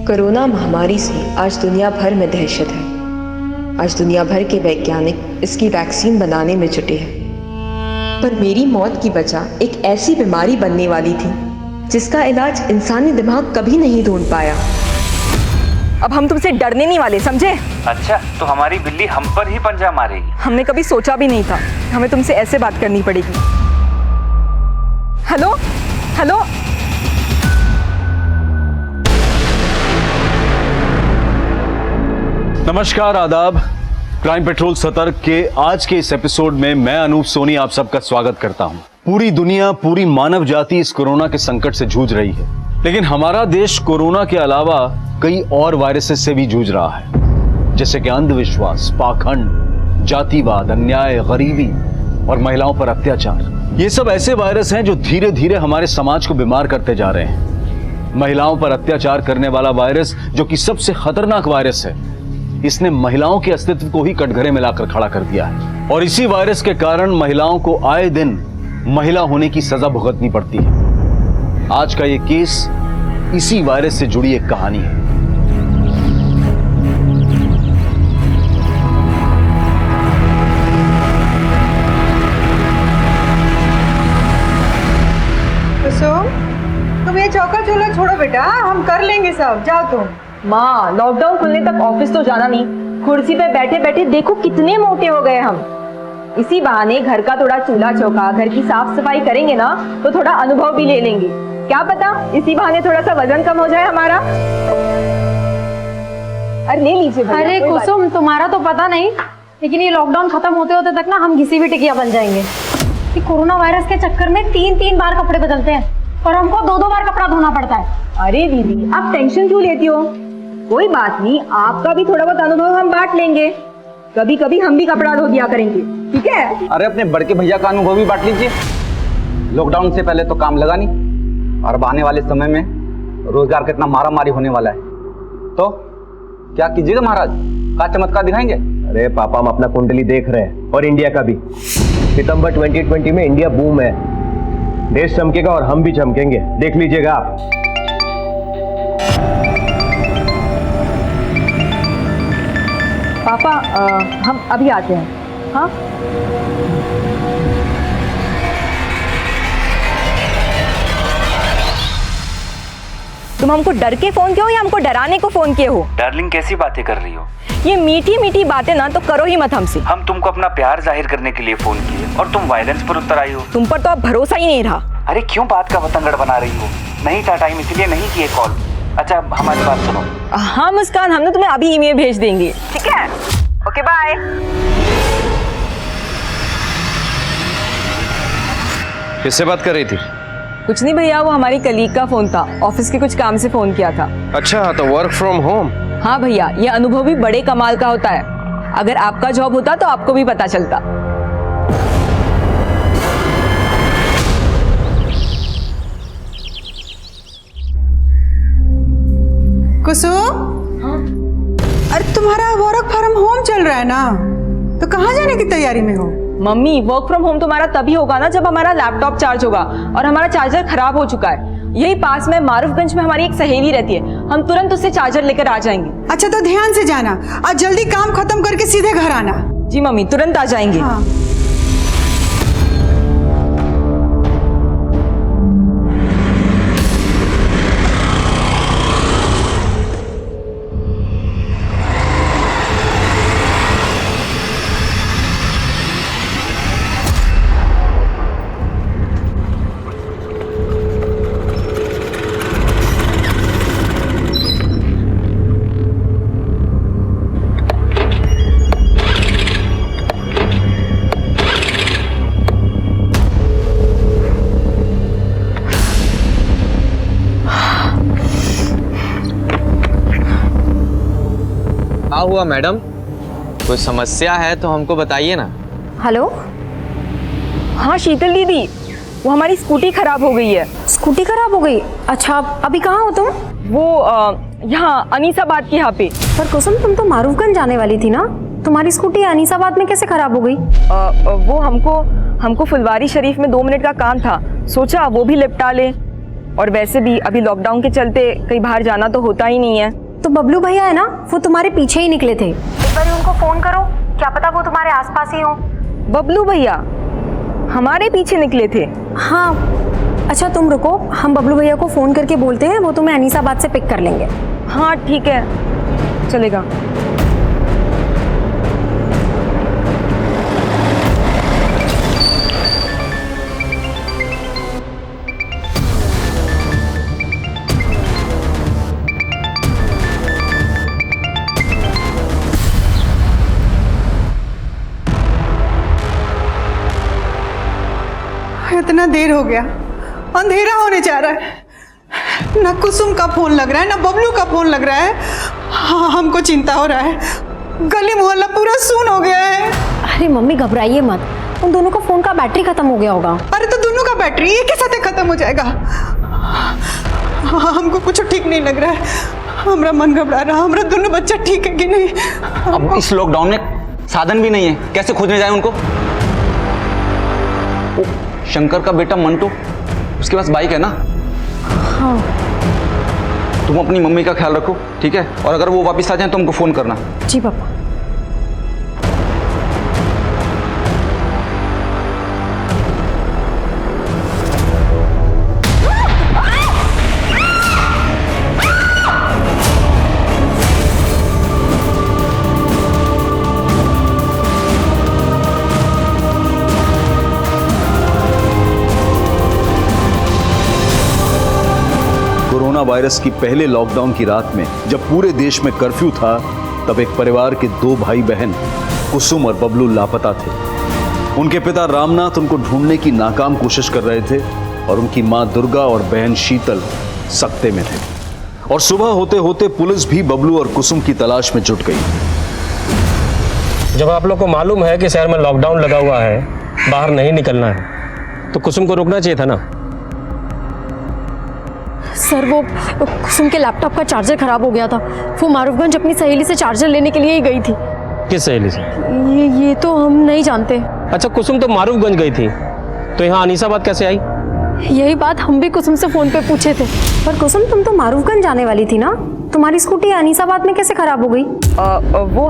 Corona महामारी से आज दुनिया भर में दहशत है। आज दुनिया भर के वैज्ञानिक इसकी वैक्सीन बनाने में जुटे हैं। पर मेरी मौत की वजह एक ऐसी बीमारी बनने वाली थी जिसका इलाज इंसानी दिमाग कभी नहीं ढूंढ पाया। अब हम तुमसे डरने नहीं वाले, समझे? अच्छा, तो हमारी बिल्ली हम पर ही पंजा मारेगी? हमने कभी सोचा भी नहीं था हमें तुमसे ऐसे बात करनी पड़ेगी। हेलो हेलो, नमस्कार, आदाब। क्राइम पेट्रोल सतर्क के आज के इस एपिसोड में मैं अनूप सोनी आप सबका स्वागत करता हूं। पूरी दुनिया, पूरी मानव जाति इस कोरोना के संकट से जूझ रही है, लेकिन हमारा देश कोरोना के अलावा कई और वायरसेस से भी जूझ रहा है, जैसे कि अंधविश्वास, पाखंड, जातिवाद, अन्याय, गरीबी और महिलाओं पर अत्याचार। ये सब ऐसे वायरस हैं जो धीरे धीरे हमारे समाज को बीमार करते जा रहे हैं। महिलाओं पर अत्याचार करने वाला वायरस, जो कि सबसे खतरनाक वायरस है, इसने महिलाओं के अस्तित्व को ही कटघरे में लाकर खड़ा कर दिया है। और इसी वायरस के कारण महिलाओं को आए दिन महिला होने की सजा भुगतनी पड़ती है। आज का ये केस इसी वायरस से जुड़ी एक कहानी है। तुम ये चौका चूल्हा छोड़ो बेटा, हम कर लेंगे सब। जाओ तुम। माँ, लॉकडाउन खुलने तक ऑफिस तो जाना नहीं, कुर्सी पे बैठे बैठे देखो कितने मोटे हो गए हम। इसी बहाने घर का थोड़ा चूल्हा चौका, घर की साफ सफाई करेंगे ना तो थोड़ा अनुभव भी ले लेंगे। क्या पता इसी बहाने थोड़ा सा वजन कम हो जाए हमारा। अरे ले लीजिए। अरे कुसुम, तुम्हारा तो पता नहीं, लेकिन ये लॉकडाउन खत्म होते होते तक ना हम घिसी हुई टिकिया बन जाएंगे। कि कोरोना वायरस के चक्कर में 3-3 बार कपड़े बदलते हैं और हमको 2-2 बार कपड़ा धोना पड़ता है। अरे दीदी, आप टेंशन क्यों लेती हो? कोई बात नहीं, आपका भी थोड़ा बहुत अनुभव हम बांट लेंगे। कभी कभी हम भी कपड़ा धो दिया करेंगे, ठीक है? अरे अपने बड़के भैया का अनुभव भी बांट लीजिए। लॉकडाउन से पहले तो काम लगा नहीं, और अब आने वाले समय में रोजगार कितना मारा मारी होने वाला है। तो क्या कीजिएगा महाराज, क्या चमत्कार दिखाएंगे? अरे पापा, हम अपना कुंडली देख रहे हैं, और इंडिया का भी। सितंबर 2020 में इंडिया बूम है, देश चमकेगा और हम भी चमकेंगे, देख लीजिएगा आप। पापा, हम अभी आते हैं। हाँ, तुम हमको डर के फोन किए हो या हमको डराने को फोन किए हो? डार्लिंग, कैसी बातें कर रही हो? ये मीठी मीठी बातें ना तो करो ही मत हमसे। हम तुमको अपना प्यार जाहिर करने के लिए फोन किए और तुम वायलेंस पर उतर आई हो। तुम पर तो अब भरोसा ही नहीं रहा। अरे क्यों बात का बतंगड़ बना रही हो? नहीं था टाइम, इसलिए नहीं किए कॉल। अच्छा, हमारी बात सुनो। हाँ मुस्कान, हम ना तुम्हें अभी ईमेल भेज देंगे, ठीक है? Okay, bye. किससे बात कर रही थी? कुछ नहीं भैया, वो हमारी कलीग का फोन था, ऑफिस के कुछ काम से फोन किया था। अच्छा, तो वर्क फ्रॉम होम। हाँ भैया, ये अनुभव भी बड़े कमाल का होता है। अगर आपका जॉब होता तो आपको भी पता चलता। कुसुम, अरे तुम्हारा वर्क फ्रॉम होम चल रहा है ना, तो कहाँ जाने की तैयारी में हो? मम्मी, वर्क फ्रॉम होम तुम्हारा तभी होगा ना जब हमारा लैपटॉप चार्ज होगा, और हमारा चार्जर खराब हो चुका है। यही पास में मारूफगंज में हमारी एक सहेली रहती है, हम तुरंत उससे चार्जर लेकर आ जाएंगे। अच्छा, तो ध्यान से जाना और जल्दी काम खत्म करके सीधे घर आना। जी मम्मी, तुरंत आ जाएंगे। हाँ। क्या हुआ मैडम, कोई समस्या है तो हमको बताइए ना। हेलो। हाँ शीतल दीदी, वो हमारी स्कूटी खराब हो गई है। स्कूटी खराब हो गई? अच्छा, अभी कहाँ हो तुम? वो यहाँ अनीसाबाद के यहाँ पे। पर कुसुम, तुम तो मारूफगंज जाने वाली थी ना, तुम्हारी स्कूटी अनीसाबाद में कैसे खराब हो गई? वो हमको फुलवारी शरीफ में 2 मिनट का काम था, सोचा वो भी निपटा ले। और वैसे भी अभी लॉकडाउन के चलते कहीं बाहर जाना तो होता ही नहीं है। तो बबलू भैया है ना, वो तुम्हारे पीछे ही निकले थे। एक बार उनको फोन करो, क्या पता वो तुम्हारे आसपास ही हो। बबलू भैया हमारे पीछे निकले थे? हाँ। अच्छा तुम रुको, हम बबलू भैया को फोन करके बोलते हैं, वो तुम्हें अनीसाबाद से पिक कर लेंगे। हाँ ठीक है, चलेगा। इतना देर हो गया, अंधेरा होने जा रहा है। ना कुसुम का फोन लग रहा है, ना बबलू का फोन लग रहा है। हाँ, हमको चिंता हो रहा है। गली मोहल्ला पूरा सून हो गया है। अरे मम्मी घबराइए मत, उन दोनों का फोन का बैटरी खत्म हो गया होगा। अरे तो दोनों का बैटरी एक ही साथ खत्म हो जाएगा। हाँ, हमको कुछ ठीक नहीं लग रहा है। हमारा मन घबरा रहा। हमारा दोनों बच्चा ठीक है कि नहीं? अब इस लॉकडाउन में साधन भी नहीं है, कैसे खोजने जाए उनको? शंकर का बेटा मंटू, उसके पास बाइक है ना? हाँ। तुम अपनी मम्मी का ख्याल रखो, ठीक है? और अगर वो वापस आ जाए तो हमको फोन करना। जी पापा। कोरोना वायरस की पहले लॉकडाउन की रात में जब पूरे देश में कर्फ्यू था, तब एक परिवार के दो भाई बहन कुसुम और बबलू लापता थे। उनके पिता रामनाथ उनको ढूंढने की नाकाम कोशिश कर रहे थे और उनकी मां दुर्गा और बहन शीतल सकते में थे। और सुबह होते होते पुलिस भी बबलू और कुसुम की तलाश में जुट गई। जब आप लोग को मालूम है कि शहर में लॉकडाउन लगा हुआ है, बाहर नहीं निकलना है, तो कुसुम को रोकना चाहिए था ना। सर वो कुसुम के लैपटॉप का चार्जर खराब हो गया था, वो मारूफगंज अपनी सहेली से चार्जर लेने के लिए ही गई थी। किस सहेली से? ये तो हम नहीं जानते। अच्छा, कुसुम तो मारूफगंज गई थी, तो यहाँ अनीसाबाद कैसे आई? यही बात हम भी कुसुम से फोन पे पूछे थे। पर कुसुम तुम तो मारूफगंज जाने वाली थी ना, तुम्हारी स्कूटी अनीसाबाद में कैसे खराब हो गई? वो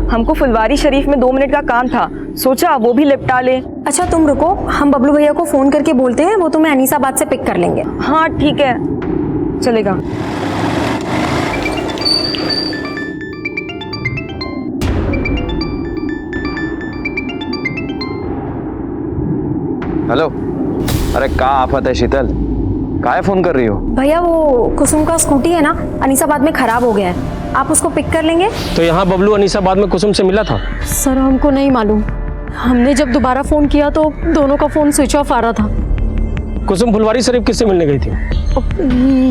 हमको फुलवारी शरीफ में 2 मिनट का काम था, सोचा वो भी निपटा ले। अच्छा तुम रुको, हम बबलू भैया को फोन करके बोलते हैं, वो तुम्हें अनीसाबाद से पिक कर लेंगे। हाँ ठीक है, चलेगा। हेलो, अरे क्या आफत है शीतल, काहे फोन कर रही हो? भैया वो कुसुम का स्कूटी है ना, अनीसाबाद में खराब हो गया है, आप उसको पिक कर लेंगे? तो यहाँ बबलू अनीसाबाद में कुसुम से मिला था? सर हमको नहीं मालूम, हमने जब दोबारा फोन किया तो दोनों का फोन स्विच ऑफ आ रहा था। कुसुम फुलवारी शरीफ किससे मिलने गई थी?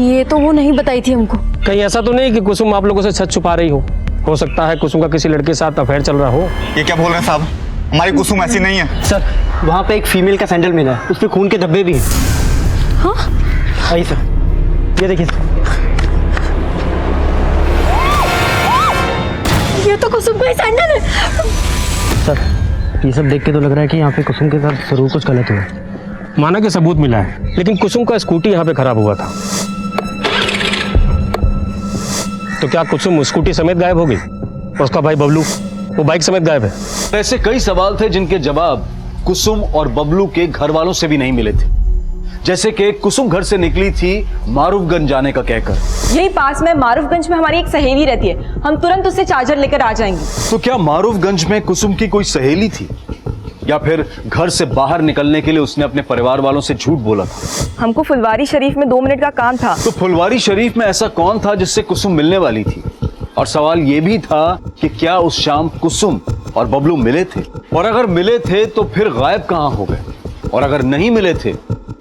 ये तो वो नहीं बताई थी हमको। कहीं ऐसा तो नहीं कि कुसुम आप लोगों से सच छुपा रही हो सकता है कुसुम का किसी लड़के के साथ अफेयर चल रहा हो। ये क्या बोल रहे हैं साहब, हमारी कुसुम ऐसी नहीं है। सर वहाँ पे एक फीमेल का सैंडल मिला है, उसपे खून के धब्बे भी हैं। हाँ? आइए सर, ये देखिए। ये तो कुसुम का ही सैंडल है। सर ये सब देख के तो लग रहा है कि यहाँ पे कुसुम के साथ जरूर कुछ गलत हुआ है। माना कि सबूत मिला है, लेकिन कुसुम का स्कूटी यहाँ पे खराब हुआ था, तो क्या कुसुम स्कूटी समेत गायब हो गई? उसका भाई बबलू वो बाइक समेत गायब है। ऐसे कई सवाल थे जिनके जवाब कुसुम और बबलू के घर वालों से भी नहीं मिले थे। जैसे कि कुसुम घर से निकली थी मारूफगंज जाने का कहकर। यही पास में मारूफगंज में हमारी एक सहेली रहती है, हम तुरंत उससे चार्जर लेकर आ जाएंगे। तो क्या मारूफगंज में कुसुम की कोई सहेली थी, या फिर घर से बाहर निकलने के लिए उसने अपने परिवार वालों से झूठ बोला था? हमको फुलवारी शरीफ में 2 मिनट का काम था। तो फुलवारी शरीफ में ऐसा कौन था जिससे कुसुम मिलने वाली थी? और सवाल यह भी था कि क्या उस शाम कुसुम और बबलू मिले थे, और अगर मिले थे तो फिर गायब कहां हो गए, और अगर नहीं मिले थे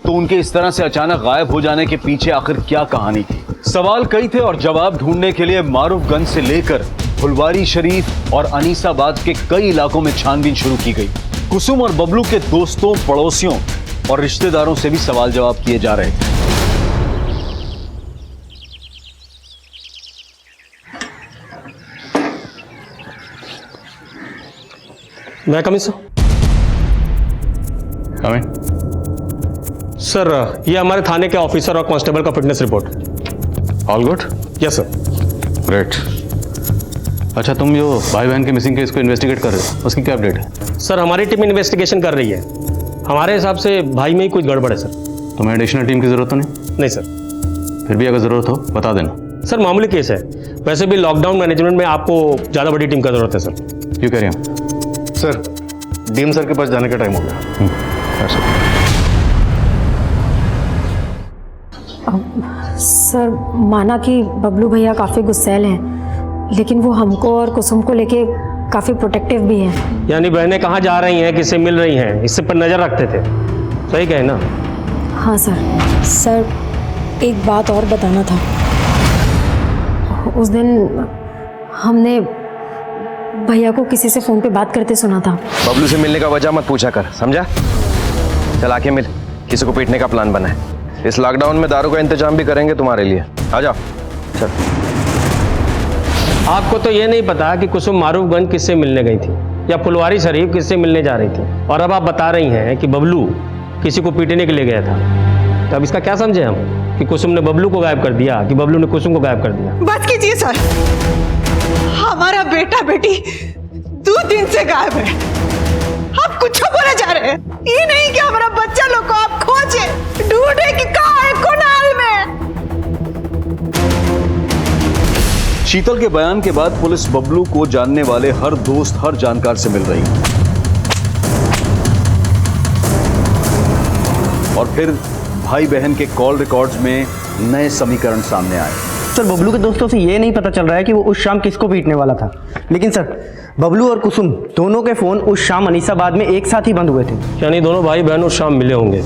तो उनके इस तरह से अचानक गायब हो जाने के पीछे आखिर क्या कहानी थी? सवाल कई थे और जवाब ढूंढने के लिए मारूफगंज से लेकर फुलवारी शरीफ और अनीसाबाद के कई इलाकों में छानबीन शुरू की गई। कुसुम और बबलू के दोस्तों, पड़ोसियों और रिश्तेदारों से भी सवाल जवाब किए जा रहे थे। मैं कमिंग सर। कमिंग। सर ये हमारे थाने के ऑफिसर और कांस्टेबल का fitness report. All good? Yes sir. Great. अच्छा, तुम जो भाई बहन के मिसिंग केस को इन्वेस्टिगेट कर रहे हो, उसकी क्या अपडेट है? सर हमारी टीम इन्वेस्टिगेशन कर रही है। हमारे हिसाब से भाई में ही कुछ गड़बड़ है सर। तुम्हें एडिशनल टीम की जरूरत तो नहीं? नहीं सर। फिर भी अगर जरूरत हो बता देना। सर मामूली केस है, वैसे भी लॉकडाउन मैनेजमेंट में आपको ज़्यादा बड़ी टीम का जरूरत है सर। क्यों कह रहे हैं? सर डीएम सर के पास जाने का टाइम हो गया। सर माना कि बबलू भैया काफ़ी गुस्सैल हैं, लेकिन वो हमको और कुसुम को लेके काफ़ी प्रोटेक्टिव भी हैं। यानी बहनें कहाँ जा रही हैं, किससे मिल रही हैं, इससे पर नज़र रखते थे। सही कहे ना? हाँ सर। सर एक बात और बताना था। उस दिन हमने भैया को किसी से फ़ोन पे बात करते सुना था। बबलू से मिलने का वजह मत पूछा कर, समझा? चल आके मिल, किसी को पीटने का प्लान बना है। इस लॉकडाउन में दारू का इंतजाम भी करेंगे तुम्हारे लिए। आ जाओ। चल। आपको तो ये नहीं पता कि कुसुम मारूफगंज किससे मिलने गई थी या फुलवारी शरीफ किससे मिलने जा रही थी, और अब आप बता रही हैं कि बबलू किसी को पीटने के लिए गया था। तो अब इसका क्या समझे हम कि कुसुम ने बबलू को गायब कर दिया कि बबलू ने कुसुम को गायब कर दिया? बस कीजिए सर, हमारा बेटा बेटी 2 दिन से गायब है। आप कुछ बोले जा रहे हैं। ये नहीं कि हमारा बच्चा लोग को आप खोजे ढूंढे कि कहाँ है, कौन हाल में। शीतल के बयान के बाद पुलिस बबलू को जानने वाले हर दोस्त, हर जानकार से मिल रही है। और फिर भाई बहन के कॉल रिकॉर्ड्स में नए समीकरण सामने आए। सर बबलू के दोस्तों से ये नहीं पता चल रहा है कि वो उस शाम किसको पीटने वाला था, लेकिन सर बबलू और कुसुम दोनों के फोन उस शाम अनीसाबाद में एक साथ ही बंद हुए थे। यानी दोनों भाई बहन उस शाम मिले होंगे।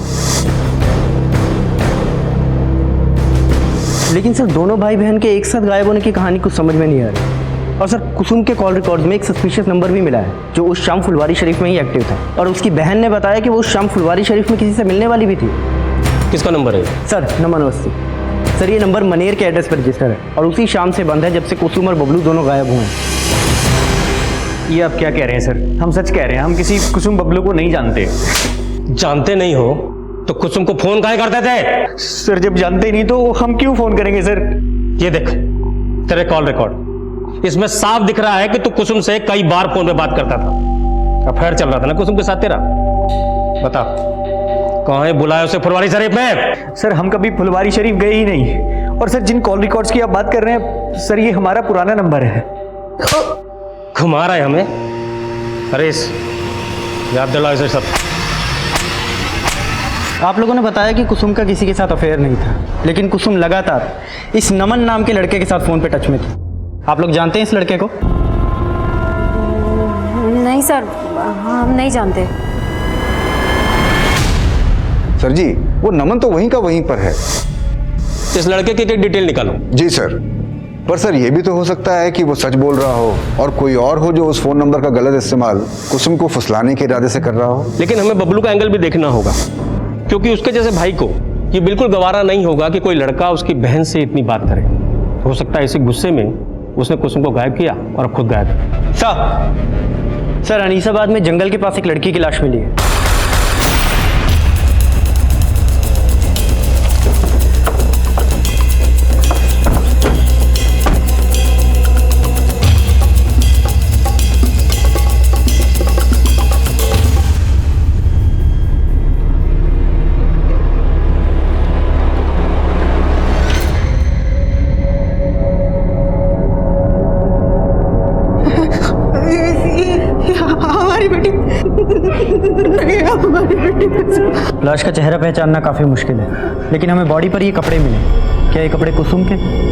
लेकिन सर दोनों भाई बहन के एक साथ गायब होने की कहानी कुछ समझ में नहीं आ रही। और सर कुसुम के कॉल रिकॉर्ड में एक सस्पिशियस नंबर भी मिला है जो उस शाम फुलवारी शरीफ में ही एक्टिव था, और उसकी बहन ने बताया कि वो उस शाम फुलवारी शरीफ में किसी से मिलने वाली भी थी। किसका नंबर है? Sir number 80। सर ये नंबर मनेर के एड्रेस पर रजिस्टर है और उसी शाम से बंद है जब से कुसुम और बबलू दोनों गायब हुए हैं। ये आप क्या कह रहे हैं सर? हम सच कह रहे हैं, हम किसी कुसुम बबलू को नहीं जानते। जानते नहीं हो तो कुसुम को फोन काहे करते थे? सर जब जानते ही नहीं तो हम क्यों फोन करेंगे सर? ये देख तेरे कॉल रिकॉर्ड, इसमें साफ दिख रहा है कि तू कुसुम से कई बार फोन पे बात करता था। अफेयर चल रहा था ना कुसुम के साथ तेरा? बता कहाँ है, बुलाया उसे फुलवारी शरीफ में? सर हम कभी फुलवारी शरीफ गए ही नहीं। और सर जिन कॉल रिकॉर्ड्स की आप बात कर रहे हैं सर, ये हमारा पुराना नंबर है। घुमा रहा है हमें। अरे याद दिलाओ इसे सब। आप लोगों ने बताया कि कुसुम का किसी के साथ अफेयर नहीं था, लेकिन कुसुम लगातार इस नमन नाम के लड़के के साथ फोन पे टच में थी। आप लोग जानते हैं इस लड़के को? नहीं सर, हम नहीं जानते। सर जी वो नमन तो वहीं का वहीं पर है। इस लड़के की डिटेल निकालो। जी सर, पर सर ये भी तो हो सकता है कि वो सच बोल रहा हो और कोई और हो जो उस फोन नंबर का गलत इस्तेमाल कुसुम को फुसलाने के इरादे से कर रहा हो। लेकिन हमें बबलू का एंगल भी देखना होगा, क्योंकि उसके जैसे भाई को ये बिल्कुल गवारा नहीं होगा कि कोई लड़का उसकी बहन से इतनी बात करे। हो सकता है इसी गुस्से में उसने कुसुम को गायब किया और अब खुद गायब है। सर अनीसाबाद में जंगल के पास एक लड़की की लाश मिली है। लाश का चेहरा पहचानना काफी मुश्किल है, लेकिन हमें बॉडी पर ये कपड़े मिले। क्या ये कपड़े कुसुम के?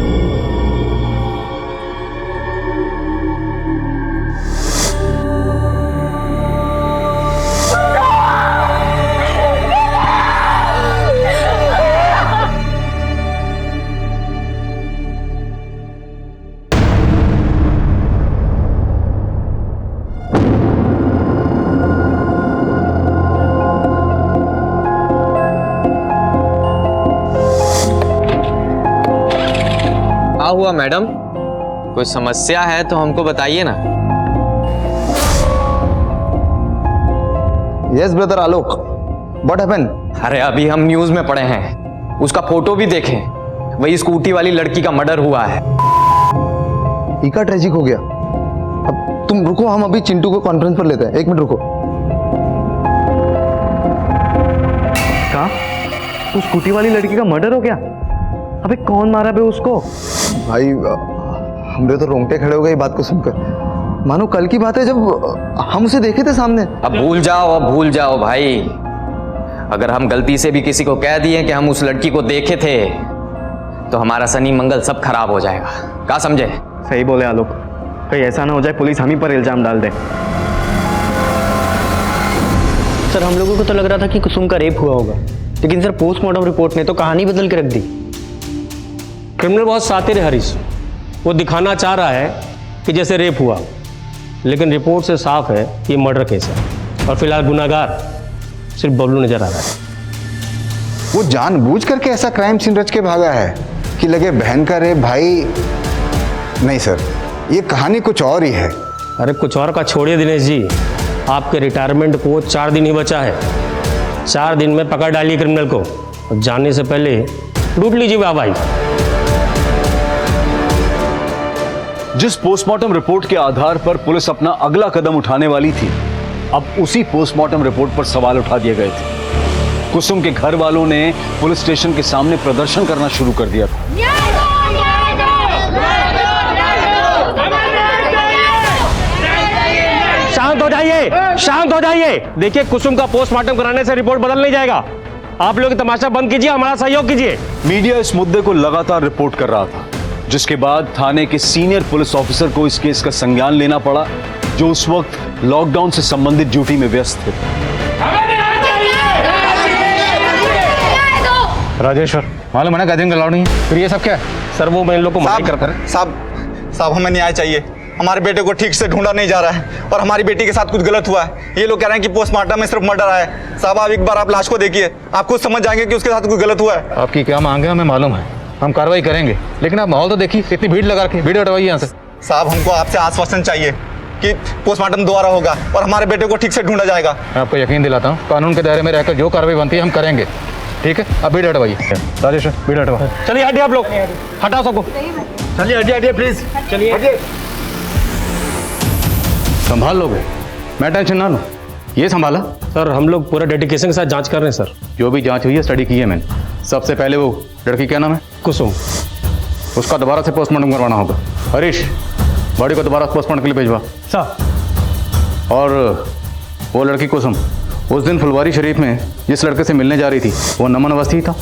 हुआ मैडम, कोई समस्या है तो हमको बताइए ना। Yes brother Alok, what happened? अरे अभी हम न्यूज में पढ़े हैं, उसका फोटो भी देखें, वही स्कूटी वाली लड़की का मर्डर हुआ है। इका ट्रेजिक हो गया। अब तुम रुको, हम अभी चिंटू को कॉन्फ्रेंस पर लेते हैं। 1 मिनट रुको। कहा उस स्कूटी वाली लड़की का मर्डर हो गया? अबे कौन मारा बे उसको? भाई हमरे तो रोंगटे खड़े हो गए बात को सुनकर। मानो कल की बात है जब हम उसे देखे थे सामने। अब भूल जाओ भाई। अगर हम गलती से भी किसी को कह दिए कि हम उस लड़की को देखे थे तो हमारा शनि मंगल सब खराब हो जाएगा। क्या समझे? सही बोले आलोक, कहीं ऐसा ना हो जाए पुलिस हम ही पर इल्जाम डाल दे। सर हम लोगों को तो लग रहा था कि कुसुम का रेप हुआ होगा, लेकिन सर पोस्टमार्टम रिपोर्ट ने तो कहानी बदल के रख दी। क्रिमिनल बहुत शातिर है हरीश, वो दिखाना चाह रहा है कि जैसे रेप हुआ, लेकिन रिपोर्ट से साफ है कि मर्डर केस है और फिलहाल गुनाहगार सिर्फ बबलू नजर आ रहा है। वो जानबूझ करके ऐसा क्राइम सीन रच के भागा है कि लगे बहन का रेप। भाई नहीं सर, ये कहानी कुछ और ही है। अरे कुछ और का छोड़िए दिनेश जी, आपके रिटायरमेंट को 4 दिन ही बचा है। 4 दिन में पकड़ डालिए क्रिमिनल को और जाने से पहले लूट लीजिए वाहवाही। जिस पोस्टमार्टम रिपोर्ट के आधार पर पुलिस अपना अगला कदम उठाने वाली थी, अब उसी पोस्टमार्टम रिपोर्ट पर सवाल उठा दिए गए थे। कुसुम के घर वालों ने पुलिस स्टेशन के सामने प्रदर्शन करना शुरू कर दिया था। शांत हो जाइए। देखिए कुसुम का पोस्टमार्टम कराने से रिपोर्ट बदल नहीं जाएगा। आप लोग तमाशा बंद कीजिए, हमारा सहयोग कीजिए। मीडिया इस मुद्दे को लगातार रिपोर्ट कर रहा था, जिसके बाद थाने के सीनियर पुलिस ऑफिसर को इस केस का संज्ञान लेना पड़ा, जो उस वक्त लॉकडाउन से संबंधित ड्यूटी में व्यस्त थे। राजेश्वर, मालूम है ना गैदरिंग अलाउड नहीं है, फिर ये सब क्या है? सर वो मैं इन लोग को माफ करता हूं। साहब हमें न्याय चाहिए। हमारे बेटे को ठीक से ढूंढा नहीं जा रहा है और हमारी बेटी के साथ कुछ गलत हुआ है। ये लोग कह रहे हैं कि पोस्टमार्टम में सिर्फ मर्डर आया है। साहब आप एक बार आप लाश को देखिए, आप खुद समझ जाएंगे कि उसके साथ कुछ गलत हुआ है। आपकी क्या मांग है हमें मालूम है, हम कार्रवाई करेंगे, लेकिन आप माहौल तो देखिए, इतनी भीड़ लगा के भीड़ हटवाइए यहाँ से। साहब हमको आपसे आश्वासन चाहिए कि पोस्टमार्टम दोबारा होगा और हमारे बेटे को ठीक से ढूंढा जाएगा। मैं आपको यकीन दिलाता हूँ, कानून के दायरे में रहकर जो कार्रवाई बनती है हम करेंगे। ठीक है, अब भीड़ हटवाइए। राजेश्वर भीड़ हटवा। चलिए हटिए आप लोग, हटाओ सबको। चलिए हटिए प्लीज, चलिए। संभाल लोगे, मैं टेंशन ना लूँ। ये संभाला? सर हम लोग पूरा डेडिकेशन के साथ जांच कर रहे हैं सर। जो भी जांच हुई है स्टडी की है मैंने। सबसे पहले वो लड़की क्या नाम है? कुसुम। उसका दोबारा से पोस्टमार्टम करवाना होगा। हरीश, बॉडी को दोबारा पोस्टमार्टम के लिए भिजवा। सर। और वो लड़की कुसुम उस दिन फुलवारी शरीफ में जिस लड़के से मिलने जा रही थी, वो नमन अवस्थी ही था?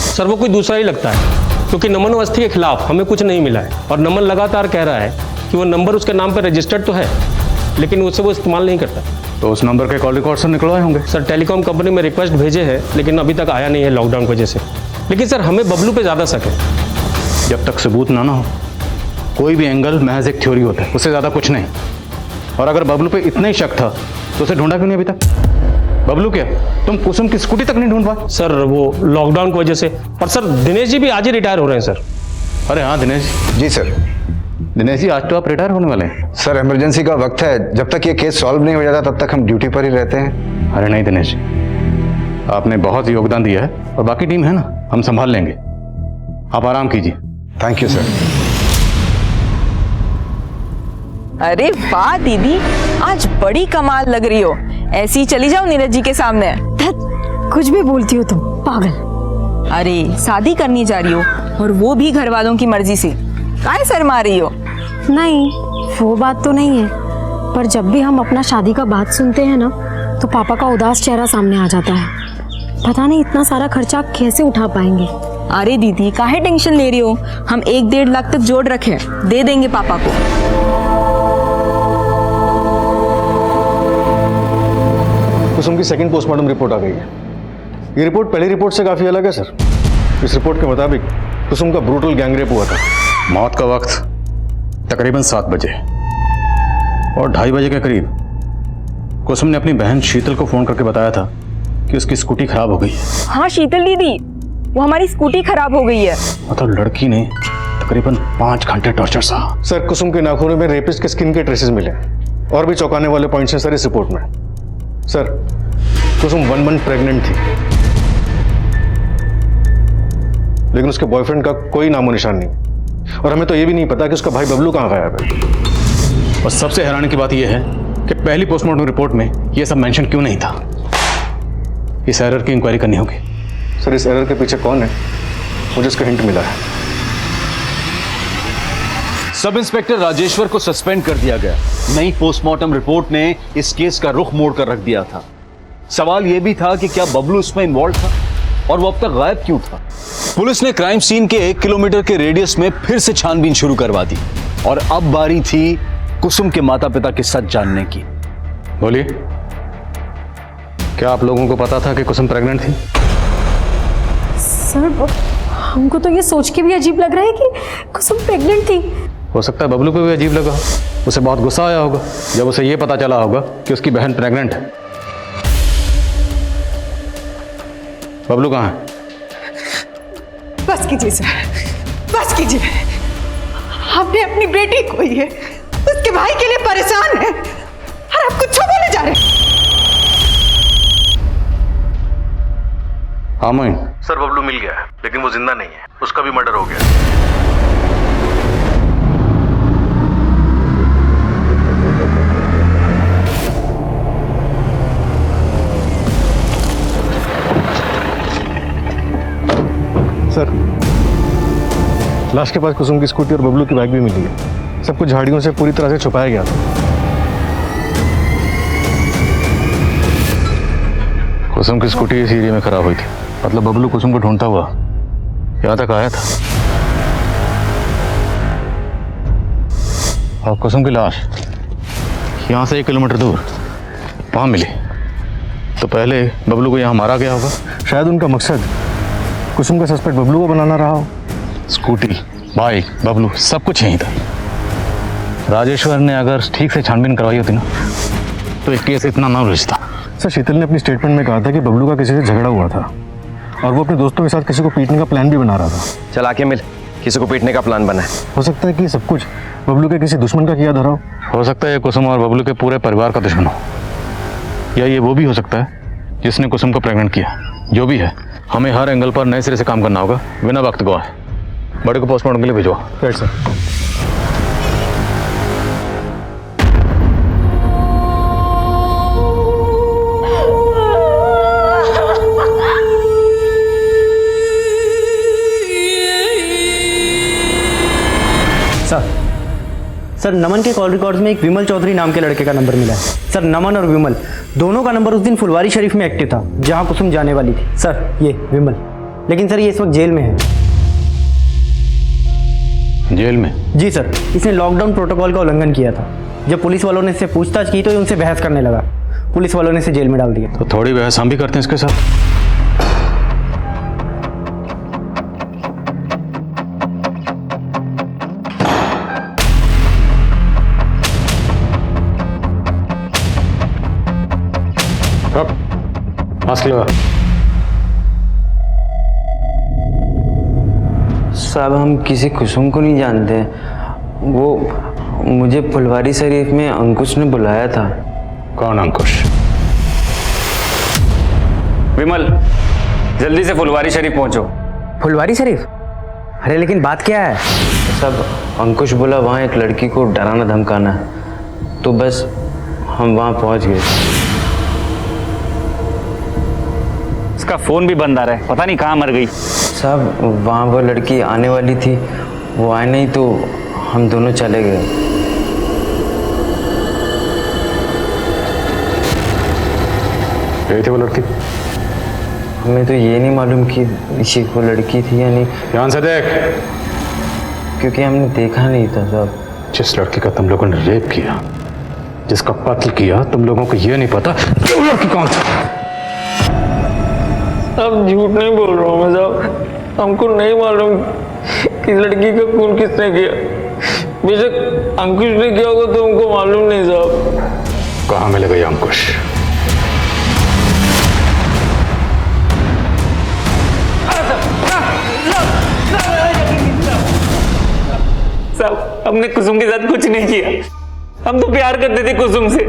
सर वो कोई दूसरा ही लगता है, क्योंकि नमन अवस्थी के खिलाफ हमें कुछ नहीं मिला है और नमन लगातार कह रहा है कि वो नंबर उसके नाम पर रजिस्टर्ड तो है, लेकिन उससे वो इस्तेमाल नहीं करता। तो उस नंबर के कॉल रिकॉर्ड से निकलवाए होंगे। सर टेलीकॉम कंपनी में रिक्वेस्ट भेजे हैं, लेकिन अभी तक आया नहीं है लॉकडाउन की वजह से। लेकिन सर हमें बबलू पे ज़्यादा शक है। जब तक सबूत ना हो, कोई भी एंगल महज एक थ्योरी होता है, उससे ज़्यादा कुछ नहीं। और अगर बबलू पे इतना ही शक था तो उसे ढूंढा क्यों नहीं अभी तक? बबलू क्या, तुम कुसुम की स्कूटी तक नहीं ढूंढ पाए? सर वो लॉकडाउन की वजह से। और सर दिनेश जी भी आज ही रिटायर हो रहे हैं सर। अरे हाँ दिनेश जी सर। दिनेश जी आज तो आप रिटायर होने वाले हैं। सर इमरजेंसी का वक्त है, जब तक ये केस सॉल्व नहीं हो जाता तब तक हम ड्यूटी पर ही रहते हैं। अरे नहीं दिनेश, आपने बहुत योगदान दिया है और बाकी टीम है ना, हम संभाल लेंगे। आप आराम कीजिए। Thank you sir. अरे वाह दीदी, आज बड़ी कमाल लग रही हो। ऐसी ही चली जाओ नीरज जी के सामने। कुछ भी बोलती हो तुम, पागल। अरे शादी करनी जा रही हो और वो भी घर वालों की मर्जी से, काहे शर्मा रही हो? नहीं वो बात तो नहीं है, पर जब भी हम अपना शादी का बात सुनते हैं ना तो पापा का उदास चेहरा सामने आ जाता है। पता नहीं इतना सारा खर्चा कैसे उठा पाएंगे। अरे दीदी काहे टेंशन ले रही हो, हम 1-1.5 लाख तक जोड़ रखे, दे देंगे पापा को। कुसुम की सेकंड पोस्टमार्टम रिपोर्ट आ गई है। ये रिपोर्ट पहली रिपोर्ट से काफी अलग है सर। इस रिपोर्ट के मुताबिक कुसुम का ब्रूटल गैंगरेप हुआ था। मौत का वक्त तकरीबन 7 बजे और 2:30 बजे के करीब कुसुम ने अपनी बहन शीतल को फोन करके बताया था कि उसकी स्कूटी खराब हो गई है। हाँ शीतल दीदी, वो हमारी स्कूटी खराब हो गई है। मतलब लड़की ने तकरीबन 5 घंटे टॉर्चर सहा। सर कुसुम के नाखूनों में रेपिस्ट के स्किन के ट्रेसेस मिले और भी चौंकाने वाले पॉइंट्स हैं सर इस रिपोर्ट में। सर कुसुम 1 मंथ प्रेग्नेंट थी, लेकिन उसके बॉयफ्रेंड का कोई नामो निशान नहीं। और हमें तो ये भी नहीं पता कि उसका भाई बबलू कहाँ गायब है। और सबसे हैरानी की बात यह है कि पहली पोस्टमार्टम रिपोर्ट में यह सब मेंशन क्यों नहीं था। इस एरर की इंक्वायरी करनी होगी। सर, इस एरर के पीछे कौन है, मुझे इसका हिंट मिला है। सब इंस्पेक्टर राजेश्वर को सस्पेंड कर दिया गया। नई पोस्टमार्टम रिपोर्ट ने इस केस का रुख मोड़ कर रख दिया था। सवाल यह भी था कि क्या बबलू इसमें इन्वॉल्व था और वो अब तक गायब क्यों था। पुलिस ने क्राइम सीन के 1 किलोमीटर के रेडियस में फिर से छानबीन शुरू करवा दी और अब बारी थी कुसुम के माता पिता के सच जानने की। बोलिए, क्या आप लोगों को पता था कि कुसुम प्रेग्नेंट थी? सर, हमको तो ये सोच के भी अजीब लग रहा है कि कुसुम प्रेग्नेंट थी। हो सकता है बबलू को भी अजीब लगा, उसे बहुत गुस्सा आया होगा जब उसे यह पता चला होगा कि उसकी बहन प्रेग्नेंट है। बबलू कहाँ है? बस कीजिए सर, बस कीजिए। हमने अपनी बेटी खोई है, उसके भाई के लिए परेशान है और आप कुछ बोले जा रहे हैं। हाँ मोइन। सर, बबलू मिल गया है, लेकिन वो जिंदा नहीं है, उसका भी मर्डर हो गया। सर, लाश के पास कुसुम की स्कूटी और बबलू की बाइक भी मिली है। सब कुछ झाड़ियों से पूरी तरह से छुपाया गया था। कुसुम की स्कूटी इस एरिया में खराब हुई थी, मतलब बबलू कुसुम को ढूंढता हुआ यहाँ तक आया था और कुसुम की लाश यहाँ से 1 किलोमीटर दूर वहाँ मिली। तो पहले बबलू को यहाँ मारा गया होगा। शायद उनका मकसद कुसुम का सस्पेक्ट बबलू को बनाना रहा हो। स्कूटी, बाइक, बबलू सब कुछ यहीं था। राजेश्वर ने अगर ठीक से छानबीन करवाई होती ना तो एक केस इतना ना उलझता। सर, शीतल ने अपनी स्टेटमेंट में कहा था कि बबलू का किसी से झगड़ा हुआ था और वो अपने दोस्तों के साथ किसी को पीटने का प्लान भी बना रहा था। चल आके मिल, किसी को पीटने का प्लान बना है। हो सकता है कि सब कुछ बबलू के किसी दुश्मन का किया धरा हो सकता है ये कुसुम और बबलू के पूरे परिवार का दुश्मन हो, या ये वो भी हो सकता है जिसने कुसुम को प्रेग्नेंट किया। जो भी है, हमें हर एंगल पर नए सिरे से काम करना होगा बिना वक्त गवाए। बड़े को पोस्टमार्टम के लिए भिजवा। Right sir. सर, नमन के कॉल रिकॉर्ड्स में एक विमल चौधरी नाम के लड़के का नंबर मिला है। सर, नमन और विमल दोनों का नंबर उस दिन फुलवारी शरीफ में एक्टिव था जहां कुसुम जाने वाली थी। सर, ये विमल, लेकिन सर ये इस वक्त जेल में है। जेल में? जी सर, इसने लॉकडाउन प्रोटोकॉल का उल्लंघन किया था। जब पुलिस वालों ने इससे पूछताछ की तो ये उनसे बहस करने लगा। पुलिस वालों ने इसे जेल में डाल दिया। तो थोड़ी बहस हम भी करते हैं इसके साथ। मास्क लगा। साहब, हम किसी कुसुम को नहीं जानते। वो मुझे फुलवारी शरीफ में अंकुश ने बुलाया था। कौन अंकुश? विमल, जल्दी से फुलवारी शरीफ पहुंचो। फुलवारी शरीफ? अरे लेकिन बात क्या है? साहब, अंकुश बोला वहाँ एक लड़की को डराना धमकाना, तो बस हम वहाँ पहुँच गए। उसका फोन भी बंद आ रहा है, पता नहीं कहाँ मर गई। साहब, वहाँ वो लड़की आने वाली थी, वो आए नहीं तो हम दोनों चले गए। गई थी वो लड़की? हमें तो ये नहीं मालूम कि इसी वो लड़की थी या नहीं। ध्यान से देख, क्योंकि हमने देखा नहीं था साहब। जिस लड़की का तुम लोगों ने रेप किया, जिसका कत्ल किया, तुम लोगों को ये नहीं पता कि वो लड़की कौन थी। अब झूठ नहीं बोल रहा हूँ मैं साहब, हमको नहीं मालूम कि लड़की का खून किसने किया। बेशक अंकुश ने किया होगा तो हमको मालूम नहीं साहब। कहाँ मिलेगा ये अंकुश? साहब, हमने कुसुम के साथ कुछ नहीं किया। हम तो प्यार करते थे कुसुम से।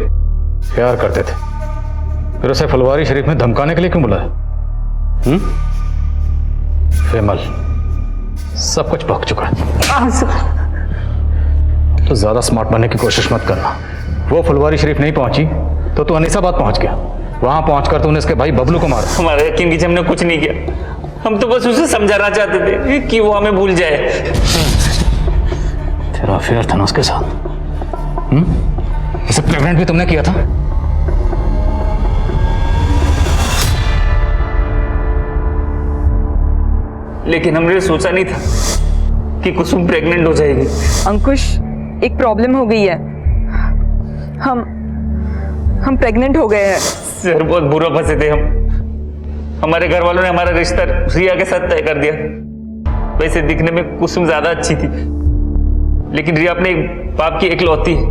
प्यार करते थे? फिर उसे फुलवारी शरीफ में धमकाने के लिए क्यों बुलाया? विमल, सब कुछ भग चुका है। तो ज्यादा स्मार्ट बनने की कोशिश मत करना। वो फुलवारी शरीफ नहीं पहुंची तो तू अनीसाबाद पहुंच गया। वहां पहुंचकर तूने इसके भाई बबलू को मारा। हमारा यकीन कीजिए, हमने कुछ नहीं किया। हम तो बस उसे समझाना चाहते थे कि वो हमें भूल जाए। तेरा अफेयर था ना उसके साथ? इसे प्रेग्नेंट भी तुमने किया था? लेकिन हमने सोचा नहीं था कि कुसुम प्रेग्नेंट हो जाएगी। अंकुश, एक प्रॉब्लम हो गई है। हम प्रेग्नेंट हो गए हैं। सर, बहुत बुरा फंसे थे हम। हमारे घर वालों ने हमारा रिश्ता रिया के साथ तय कर दिया। वैसे दिखने में कुसुम ज्यादा अच्छी थी, लेकिन रिया अपने बाप की इकलौती है,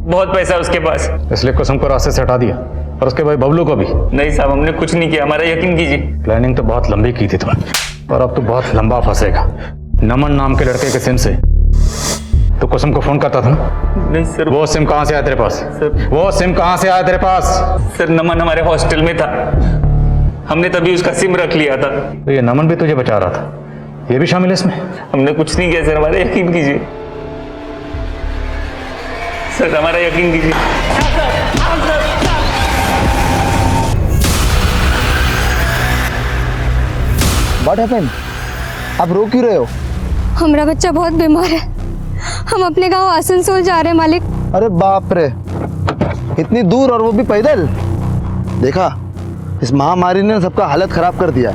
बहुत पैसा है उसके पास, इसलिए कुसुम को रास्ते से हटा दिया और उसके भाई बबलू को भी। नहीं साहब, हमने कुछ नहीं किया, हमारा यकीन कीजिए। प्लानिंग तो बहुत लंबी की थी तुमने, और अब तो बहुत लंबा फंसेगा। नमन नाम के लड़के के सिम से तो कुसुम को फोन करता था ना? नहीं सर। वो सिम कहां से आया तेरे पास? सर, वो सिम कहां से आया तेरे पास? सर, नमन हमारे हॉस्टल में था, हमने तभी उसका सिम रख लिया था। तो ये नमन भी तुझे बचा रहा था, ये भी शामिल है इसमें? हमने कुछ नहीं किया सर, हमारा यकीन कीजिए सर, हमारा यकीन कीजिए। What happened? आप रो क्यों रहे हो? हमारा बच्चा बहुत बीमार है, हम अपने गांव आसनसोल जा रहे हैं मालिक। अरे बाप रे, इतनी दूर और वो भी पैदल? देखा, इस महामारी ने सबका हालत खराब कर दिया।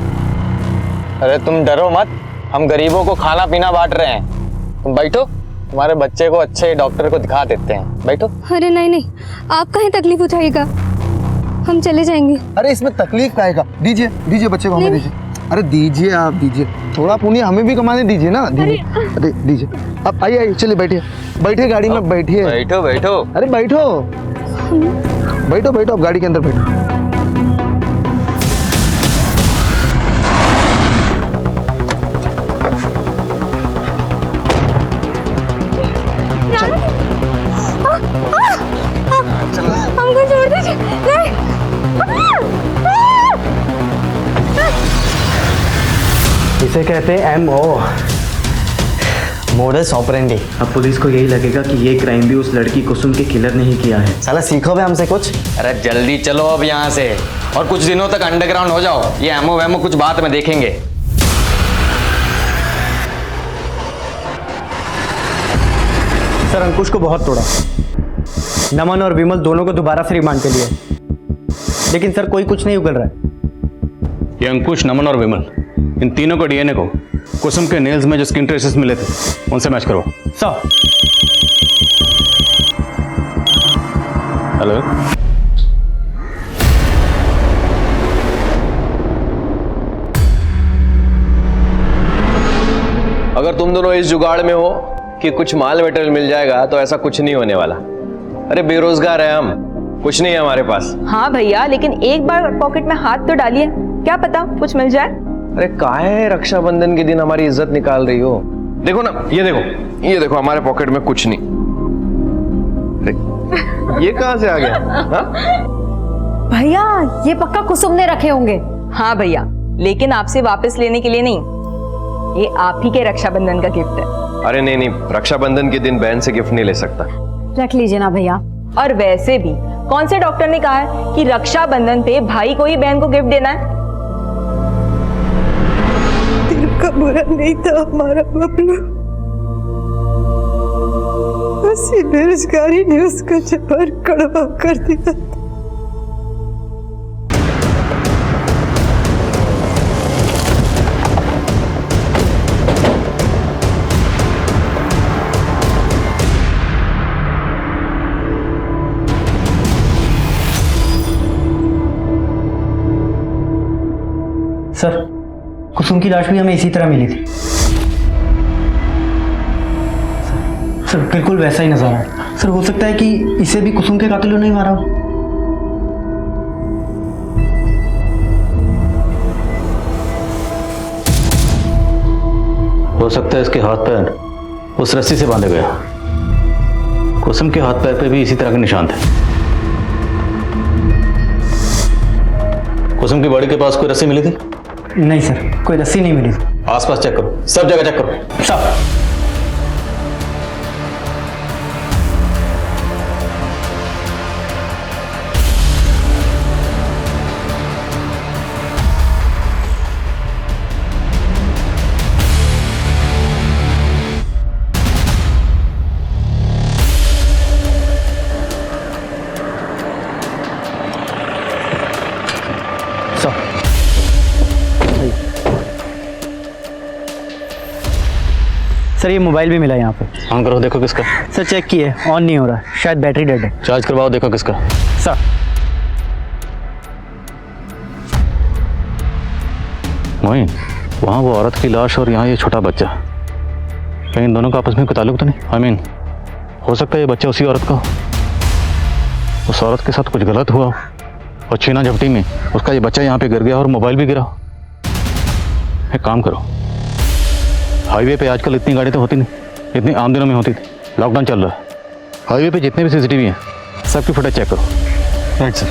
अरे तुम डरो मत, हम गरीबों को खाना पीना बांट रहे हैं। तुम बैठो, तुम्हारे बच्चे को अच्छे डॉक्टर को दिखा देते हैं। बैठो। अरे नहीं, आप कहीं तकलीफ उठाइएगा, हम चले जाएंगे। अरे इसमें तकलीफ काहे का? दीजिए बच्चे को हमें दीजिए। अरे दीजिए, आप दीजिए, थोड़ा पुण्य हमें भी कमाने दीजिए ना। दीजिए, अरे दीजिए। अब आइए, चलिए बैठिए गाड़ी में, बैठिए। बैठो। अरे बैठो, अब गाड़ी के अंदर बैठो। हमको छोड़ दीजिए। इसे कहते हैं MO, मोडस ऑपरेंडी। अब पुलिस को यही लगेगा कि ये क्राइम भी उस लड़की कुसुम के किलर ने ही किया है। साला सीखो बे हमसे कुछ। अरे जल्दी चलो अब यहाँ से, और कुछ दिनों तक अंडरग्राउंड हो जाओ। ये एमओ वेमो कुछ बात में देखेंगे। सर, अंकुश को बहुत तोड़ा, नमन और विमल दोनों को दोबारा से रिमांड पे लिया, लेकिन सर कोई कुछ नहीं उगल रहा है। ये अंकुश, नमन और विमल, इन तीनों को डीएनए को कुसुम के नेल्स में जो स्किन ट्रेसेस मिले थे उनसे मैच करो। सर। हेलो, अगर तुम दोनों इस जुगाड़ में हो कि कुछ माल मटेरियल मिल जाएगा तो ऐसा कुछ नहीं होने वाला। अरे बेरोजगार है हम, कुछ नहीं है हमारे पास। हाँ भैया, लेकिन एक बार पॉकेट में हाथ तो डालिए, क्या पता कुछ मिल जाए। अरे काहे रक्षाबंधन के दिन हमारी इज्जत निकाल रही हो? देखो ना, ये देखो हमारे पॉकेट में कुछ नहीं। ये कहां से आ गया? भैया, ये पक्का कुसुम ने रखे होंगे। हाँ भैया, लेकिन आपसे वापस लेने के लिए नहीं, ये आप ही के रक्षाबंधन का गिफ्ट है। अरे नहीं, रक्षाबंधन के दिन बहन से गिफ्ट नहीं ले सकता। रख लीजिए ना भैया। और वैसे भी कौन से डॉक्टर ने कहा है कि रक्षाबंधन पे भाई को ही बहन को गिफ्ट देना है? दिल का बुरा नहीं था हमारा बबलू, उसी बेरोजगारी ने उसका जबर कड़वा कर दिया। सर, कुसुम की लाश भी हमें इसी तरह मिली थी। सर, बिल्कुल वैसा ही नजर है। सर, हो सकता है कि इसे भी कुसुम के कातिलों ने ही मारा हो। हो सकता है इसके हाथ पैर उस रस्सी से बांधे गए। कुसुम के हाथ पैर पे भी इसी तरह के निशान थे। कुसुम की बॉडी के पास कोई रस्सी मिली थी? नहीं सर, कोई रस्सी नहीं मिली। आसपास चेक करो, सब जगह चेक करो। सब। सर ये मोबाइल भी मिला यहाँ पे। ऑन करो, देखो किसका। सर चेक किए, ऑन नहीं हो रहा, शायद बैटरी डेड है। चार्ज करवाओ, देखो किसका। सर मोइन, वहाँ वो औरत की लाश और यहाँ ये छोटा बच्चा, कहीं इन दोनों का आपस में कोई ताल्लुक तो नहीं? आई मीन, हो सकता है ये बच्चा उसी औरत का हो, उस औरत के साथ कुछ गलत हुआ हो और छीना झपटी में उसका ये बच्चा यहाँ पे गिर गया और मोबाइल भी गिरा हो। एक काम करो, हाईवे पे आजकल इतनी गाड़ी तो होती नहीं, इतनी आम दिनों में होती थी, लॉकडाउन चल रहा है, हाईवे पे जितने भी सीसीटीवी हैं सबकी फुटेज चेक करो। Right sir.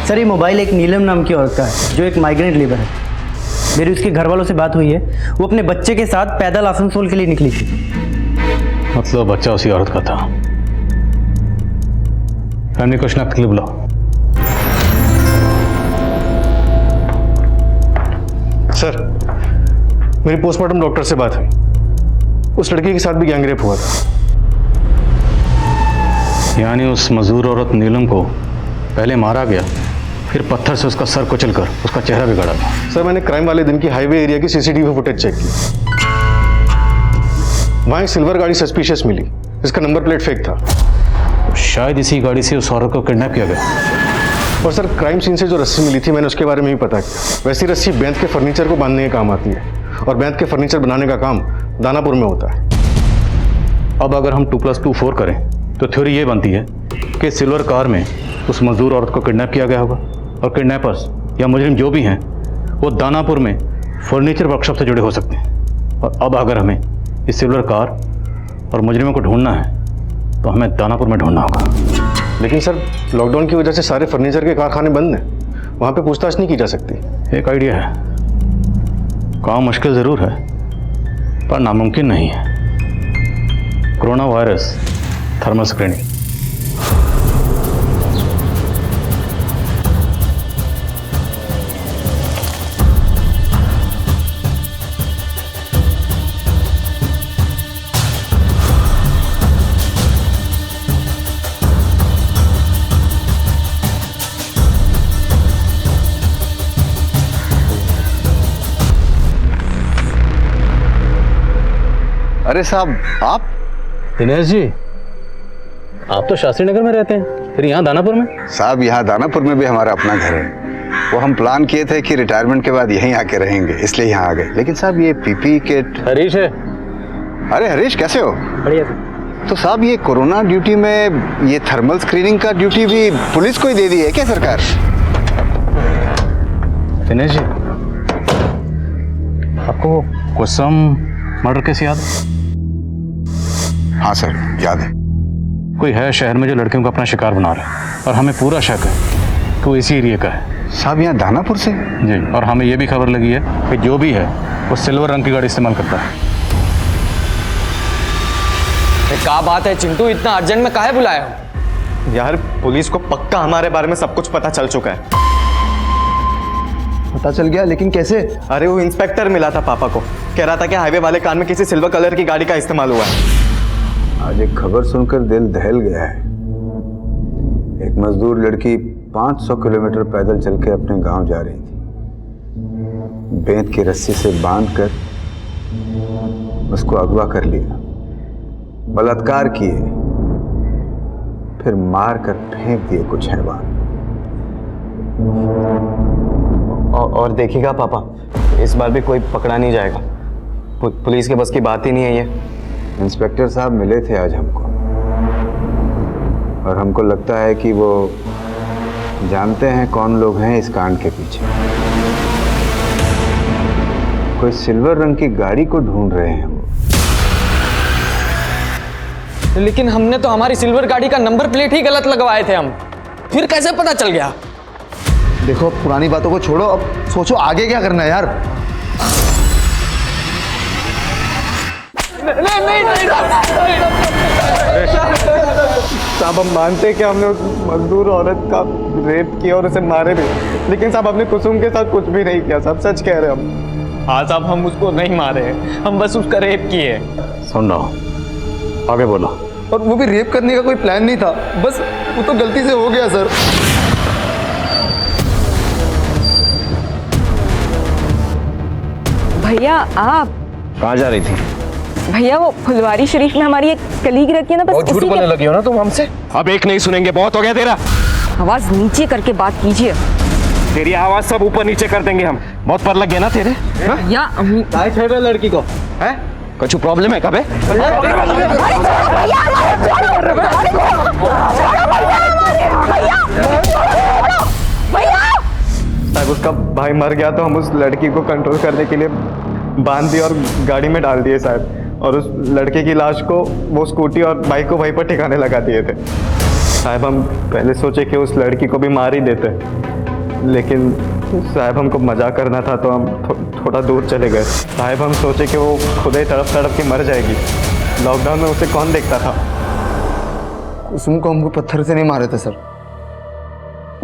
सर ये मोबाइल एक नीलम नाम की औरत का है जो एक माइग्रेंट लेबर है। मेरी उसके घर वालों से बात हुई है, वो अपने बच्चे के साथ पैदल आसनसोल के लिए निकली थी। मतलब बच्चा उसी औरत का था। फैमिली को शनाख्त के लिए बुलाओ। सर, मेरी पोस्टमार्टम डॉक्टर से बात हुई, उस लड़की के साथ भी गैंगरेप हुआ था। यानी उस मजदूर औरत नीलम को पहले मारा गया, फिर पत्थर से उसका सर कुचलकर उसका चेहरा बिगाड़ा था। सर मैंने क्राइम वाले दिन की हाईवे एरिया की सीसीटीवी फुटेज चेक की, वहां एक सिल्वर गाड़ी सस्पिशियस मिली जिसका नंबर प्लेट फेक था। शायद इसी गाड़ी से उस औरत को किडनैप किया गया। और सर क्राइम सीन से जो रस्सी मिली थी मैंने उसके बारे में भी पता किया। वैसी रस्सी बैंत के फर्नीचर को बांधने के काम आती है और बैंत के फर्नीचर बनाने का काम दानापुर में होता है। अब अगर हम 2+2 4 करें तो थ्योरी ये बनती है कि सिल्वर कार में उस मजदूर औरत को किडनैप किया गया होगा और किडनैपर्स या मुजरिम जो भी हैं वो दानापुर में फर्नीचर वर्कशॉप से जुड़े हो सकते हैं। और अब अगर हमें इस सिल्वर कार और मुजरिमों को ढूंढना है तो हमें दानापुर में ढूंढना होगा। लेकिन सर लॉकडाउन की वजह से सारे फर्नीचर के कारखाने बंद हैं, वहाँ पे पूछताछ नहीं की जा सकती। एक आइडिया है, काम मुश्किल ज़रूर है पर नामुमकिन नहीं है। Corona virus thermal screening. अरे साहब आप? दिनेश जी, आप तो शास्त्री नगर में रहते हैं, फिर यहाँ दानापुर में? साहब यहाँ दानापुर में भी हमारा अपना घर है। वो हम प्लान किए थे कि रिटायरमेंट के बाद यहीं आके रहेंगे, इसलिए यहाँ आ गए। लेकिन साहब ये पीपी किट। हरीश है। अरे हरीश कैसे हो? बढ़िया सर। तो साहब ये कोरोना ड्यूटी में ये थर्मल स्क्रीनिंग का ड्यूटी भी पुलिस को ही दे दी है क्या सरकार? दिनेश जी, आपको कुसुम मर्डर केस याद है? हाँ सर याद है। कोई है शहर में जो लड़कियों को अपना शिकार बना रहा है और हमें पूरा शक है कि वो इसी एरिया का है। साहब यहाँ दानापुर से? जी, और हमें ये भी खबर लगी है कि जो भी है वो सिल्वर रंग की गाड़ी इस्तेमाल करता है। क्या बात है चिंटू, इतना अर्जेंट में काहे बुलाया हो? यार पुलिस को पक्का हमारे बारे में सब कुछ पता चल चुका है। पता चल गया? लेकिन कैसे? अरे वो इंस्पेक्टर मिला था पापा को, कह रहा था कि हाईवे वाले कार में किसी सिल्वर कलर की गाड़ी का इस्तेमाल हुआ है। आज एक खबर सुनकर दिल दहल गया है। एक मजदूर लड़की 500 किलोमीटर पैदल चल के अपने गांव जा रही थी। बेंत की रस्सी से बांधकर उसको अगवा कर लिया, बलात्कार किए, फिर मार कर फेंक दिए कुछ हैवान। और देखिएगा पापा, इस बार भी कोई पकड़ा नहीं जाएगा। पुलिस के बस की बात ही नहीं है ये। इंस्पेक्टर साहब मिले थे आज हमको और हमको लगता है कि वो जानते हैं कौन लोग हैं इस कांड के पीछे। कोई सिल्वर रंग की गाड़ी को ढूंढ रहे हैं वो। लेकिन हमने तो हमारी सिल्वर गाड़ी का नंबर प्लेट ही गलत लगवाए थे हम, फिर कैसे पता चल गया? देखो पुरानी बातों को छोड़ो, अब सोचो आगे क्या करना है यार। साहब हम मानते हैं कि हमने उस मजदूर औरत का रेप किया और उसे मारे भी, लेकिन साहब हमने कुसुम के साथ कुछ भी नहीं किया साहब, सच कह रहे हैं हम। हाँ साहब, हम उसको नहीं मारे हैं, हम बस उसका रेप किए। सुन रहा हूँ, आगे बोलो। और वो भी रेप करने का कोई प्लान नहीं था, बस वो तो गलती से हो गया सर। भैया आप कहाँ जा रही थी? भैया वो फुलवारी शरीफ में हमारी एक कलीग रहती है ना, बस बहुत झूठ बोलने लगी हो ना तुम हमसे। अब एक नहीं सुनेंगे, बहुत हो गया तेरा। आवाज नीचे करके बात कीजिए। तेरी आवाज सब ऊपर नीचे कर देंगे हम। बहुत पर लग गए ना तेरे। या लड़की को है कुछ प्रॉब्लम है? कब है? साहब उसका भाई मर गया तो हम उस लड़की को कंट्रोल करने के लिए बांध दिए और गाड़ी में डाल दिए साहब, और उस लड़के की लाश को वो स्कूटी और बाइक को वहीं पर ठिकाने लगा दिए थे साहब। हम पहले सोचे कि उस लड़की को भी मार ही देते, लेकिन साहब हमको मजाक करना था तो हम थोड़ा दूर चले गए साहब। हम सोचे कि वो खुद ही तड़प तड़प के मर जाएगी, लॉकडाउन में उसे कौन देखता था। कुसुम को हमको पत्थर से नहीं मारे थे सर,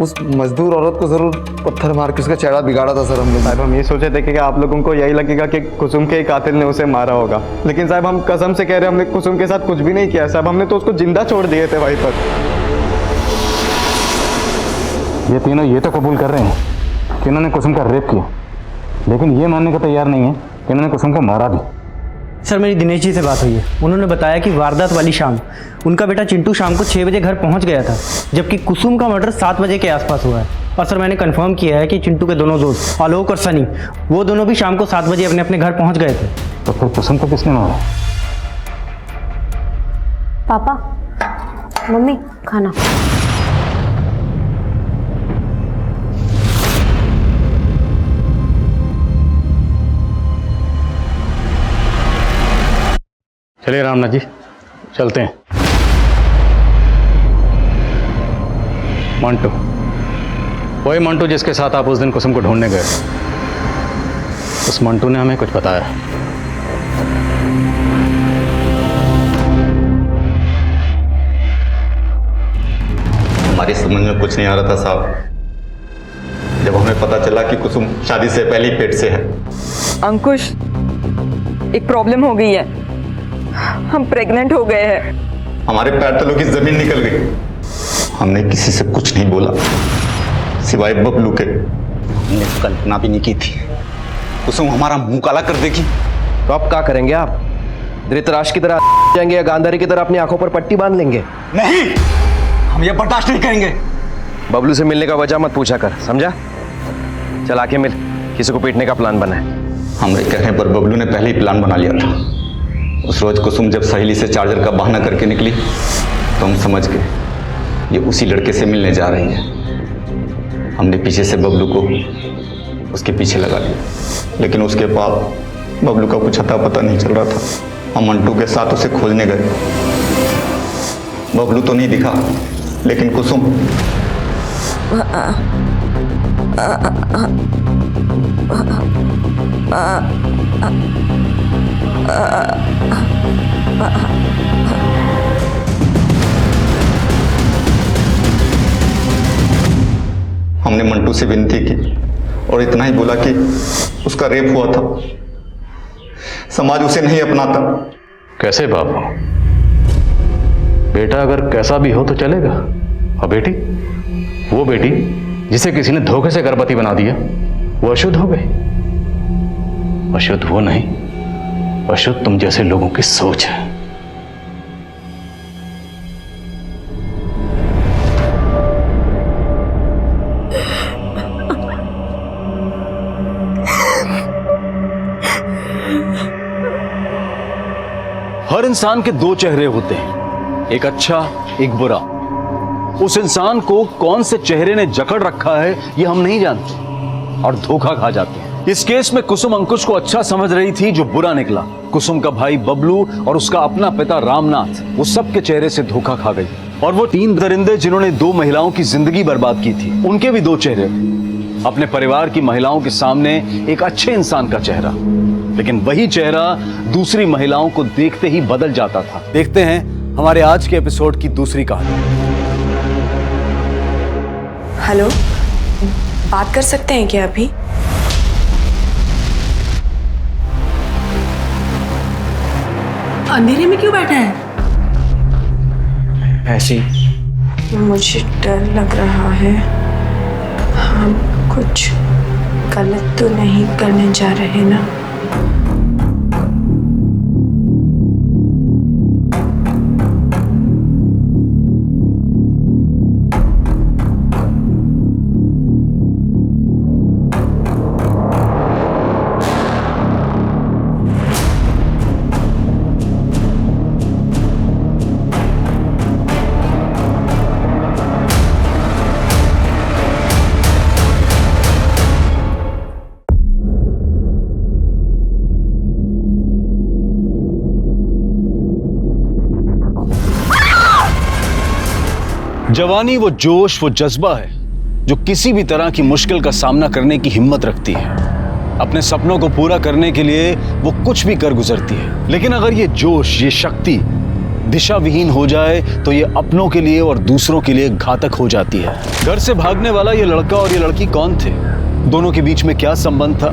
उस मजदूर औरत को जरूर पत्थर मार के उसका चेहरा बिगाड़ा था सर हम लोग। साहब हम ये सोचे थे कि आप लोगों को यही लगेगा कि कुसुम के ही कातिल ने उसे मारा होगा, लेकिन साहब हम कसम से कह रहे हैं हमने कुसुम के साथ कुछ भी नहीं किया साहब, हमने तो उसको जिंदा छोड़ दिए थे वहीं पर। ये तीनों ये तो कबूल कर रहे हैं कि इन्होंने कुसुम का रेप किया, लेकिन ये मानने को तैयार नहीं है कि इन्होंने कुसुम को मारा भी। सर मेरी दिनेश जी से बात हुई है, उन्होंने बताया कि वारदात वाली शाम उनका बेटा चिंटू शाम को 6 बजे घर पहुंच गया था, जबकि कुसुम का मर्डर 7 बजे के आसपास हुआ है। और सर मैंने कंफर्म किया है कि चिंटू के दोनों दोस्त आलोक और सनी, वो दोनों भी शाम को 7 बजे अपने अपने घर पहुंच गए थे। तो फिर कुसुम को किसने मारा? पापा, मम्मी, खाना। चलिए रामनाथ जी चलते हैं। मंटू, वही मंटू जिसके साथ आप उस दिन कुसुम को ढूंढने गए, उस मंटू ने हमें कुछ बताया। हमारी समझ में कुछ नहीं आ रहा था साहब, जब हमें पता चला कि कुसुम शादी से पहले ही पेट से है। अंकुश, एक प्रॉब्लम हो गई है, हम प्रेग्नेंट हो गए हैं। हमारे पैर तलों की जमीन निकल गई। हमने किसी से कुछ नहीं बोला सिवाय बबलू के। हमने कल्पना भी नहीं की थी कुसुम हमारा मुंह काला कर देगी। तो अब क्या करेंगे आप? धृतराष्ट्र की तरह जाएंगे या गांधारी की तरह अपनी आंखों पर पट्टी बांध लेंगे? नहीं, हम ये बर्दाश्त नहीं करेंगे। बबलू से मिलने का वजह मत पूछा कर, समझा? चल आके मिल, किसी को पीटने का प्लान बना है। हमारे कहने पर बबलू ने पहले ही प्लान बना लिया था। उस रोज कुसुम जब सहेली से चार्जर का बहाना करके निकली तो हम समझ गए ये उसी लड़के से मिलने जा रही है। हमने पीछे से बबलू को उसके पीछे लगा लिया, लेकिन उसके बाद बबलू का कुछ अता पता नहीं चल रहा था। हम मंटू के साथ उसे खोजने गए। बबलू तो नहीं दिखा, लेकिन कुसुम हमने मंटू से विनती की और इतना ही बोला कि उसका रेप हुआ था, समाज उसे नहीं अपनाता। कैसे बाबू? बेटा अगर कैसा भी हो तो चलेगा, और बेटी, वो बेटी जिसे किसी ने धोखे से गर्भवती बना दिया वो अशुद्ध हो गई। अशुद्ध वो नहीं, अशुद्ध तुम जैसे लोगों की सोच है। हर इंसान के दो चेहरे होते हैं, एक अच्छा एक बुरा। उस इंसान को कौन से चेहरे ने जकड़ रखा है ये हम नहीं जानते और धोखा खा जाते हैं। इस केस में कुसुम अंकुश को अच्छा समझ रही थी, जो बुरा निकला। कुसुम का भाई बबलू और उसका अपना पिता रामनाथ, वो सबके चेहरे से धोखा खा गई। और वो 3 दरिंदे जिन्होंने 2 महिलाओं की जिंदगी बर्बाद की थी, उनके भी 2 चेहरे थे। अपने परिवार की महिलाओं के सामने एक अच्छे इंसान का चेहरा, लेकिन वही चेहरा दूसरी महिलाओं को देखते ही बदल जाता था। देखते हैं हमारे आज के एपिसोड की दूसरी कहानी। हेलो, बात कर सकते हैं क्या अभी? अंधेरे में क्यों बैठा है? ऐसे ही। मुझे डर लग रहा है। हम कुछ गलत तो नहीं करने जा रहे ना? जवानी वो जोश, वो जज्बा है जो किसी भी तरह की मुश्किल का सामना करने की हिम्मत रखती है। अपने सपनों को पूरा करने के लिए वो कुछ भी कर गुजरती है। लेकिन अगर ये जोश, ये शक्ति दिशा विहीन हो जाए तो ये अपनों के लिए और दूसरों के लिए घातक हो जाती है। घर से भागने वाला ये लड़का और ये लड़की कौन थे? दोनों के बीच में क्या संबंध था?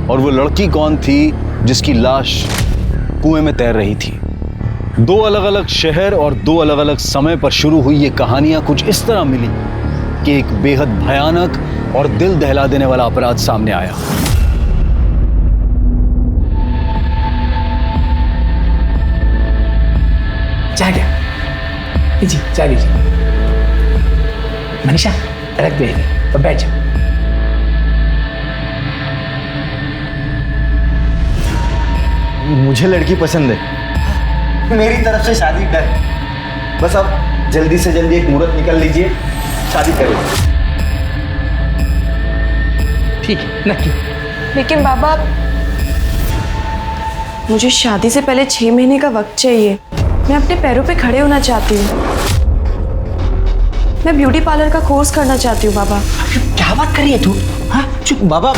और वो लड़की कौन थी जिसकी लाश कुएं में तैर रही थी? 2 अलग अलग शहर और 2 अलग अलग समय पर शुरू हुई ये कहानियां कुछ इस तरह मिली कि एक बेहद भयानक और दिल दहला देने वाला अपराध सामने आया। चाय क्या? जी चाय लीजिए। मनीषा रख दे और बैठ जाओ। मुझे लड़की पसंद है, मेरी तरफ से शादी कर। बस अब जल्दी से जल्दी एक मुहूर्त निकल लीजिए, शादी करें। ठीक है, नक्की। लेकिन बाबा, मुझे शादी से पहले 6 महीने का वक्त चाहिए। मैं अपने पैरों पे खड़े होना चाहती हूँ। मैं ब्यूटी पार्लर का कोर्स करना चाहती हूँ बाबा। क्या बात कर रही है तू? हाँ चुप बाबा,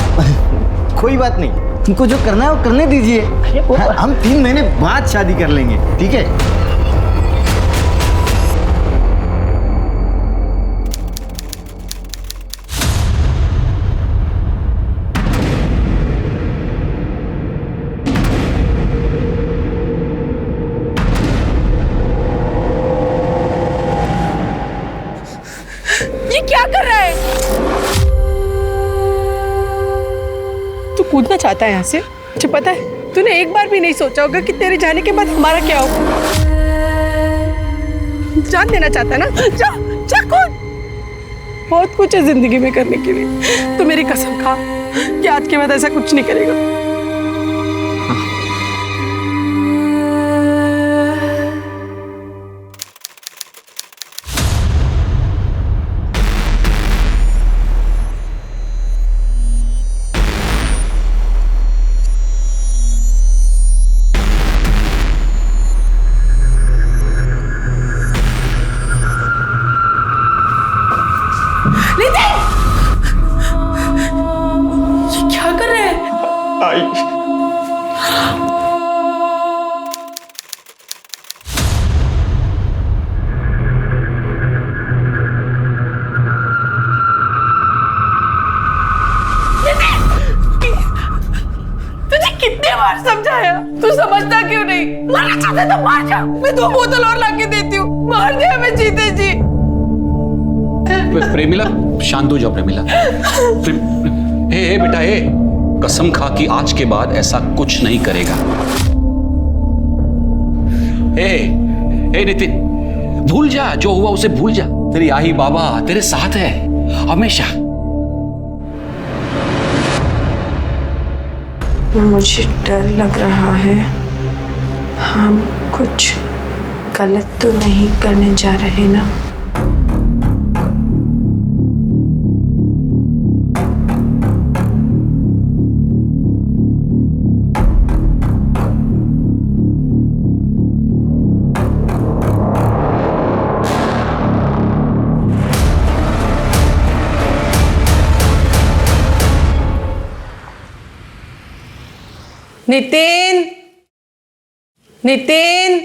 कोई बात नहीं, तुमको जो करना है वो करने दीजिए। हम 3 महीने बाद शादी कर लेंगे, ठीक है? ये क्या कर रहा है? तू कूदना चाहता है यहाँ से? मुझे पता है, तूने एक बार भी नहीं सोचा होगा कि तेरे जाने के बाद हमारा क्या होगा। जान देना चाहता है ना? जा जा कूद। बहुत कुछ है जिंदगी में करने के लिए। तो मेरी कसम खा कि आज के बाद ऐसा कुछ नहीं करेगा। समझाया, तू समझता क्यों नहीं? मरना चाहते तो मार जा। मैं 2 बोतल और लाके देती हूँ, मार दे हमें जीते जी। प्रेमिला शांत हो जाओ। प्रेमिला ए बेटा, कसम खा कि आज के बाद ऐसा कुछ नहीं करेगा। ए नितिन, भूल जा, जो हुआ उसे भूल जा। तेरी आई बाबा तेरे साथ है हमेशा। मुझे डर लग रहा है। हम कुछ गलत तो नहीं करने जा रहे ना? नितिन, नितिन,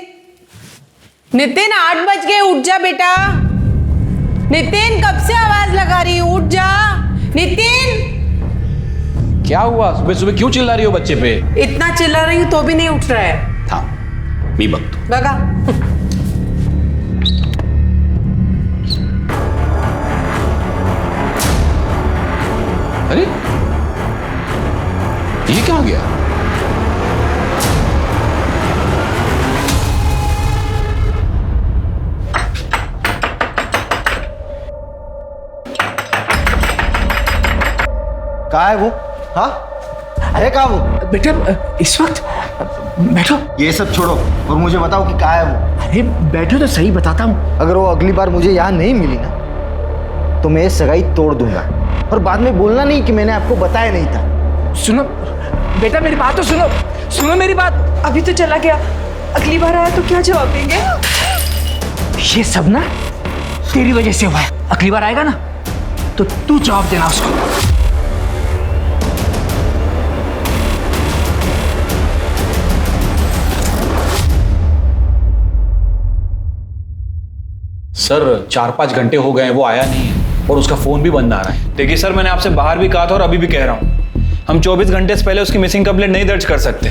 नितिन 8 बज गए, उठ जा बेटा। नितिन कब से आवाज लगा रही हूँ, उठ जा। नितिन, क्या हुआ? सुबह सुबह क्यों चिल्ला रही हो बच्चे पे? इतना चिल्ला रही हूँ तो भी नहीं उठ रहा है। हाँ, मी बघतो। बघा। अरे ये क्या हो गया? कहाँ है वो? हाँ, है कहाँ वो? बेटा इस वक्त बैठो। ये सब छोड़ो और मुझे बताओ कि कहाँ है वो? अरे बैठो तो सही, बताता हूँ। अगर वो अगली बार मुझे यहाँ नहीं मिली ना तो मैं ये सगाई तोड़ दूंगा, और बाद में बोलना नहीं कि मैंने आपको बताया नहीं था। सुनो बेटा, मेरी बात तो सुनो, सुनो मेरी बात। अभी तो चला गया, अगली बार आया तो क्या जवाब देंगे? ये सब ना तेरी वजह से हुआ है। अगली बार आएगा ना तो तू जवाब देना उसको। सर 4-5 घंटे हो गए हैं, वो आया नहीं है और उसका फोन भी बंद आ रहा है। देखिए सर, मैंने आपसे बाहर भी कहा था और अभी भी कह रहा हूँ, हम 24 घंटे से पहले उसकी मिसिंग कंप्लेंट नहीं दर्ज कर सकते।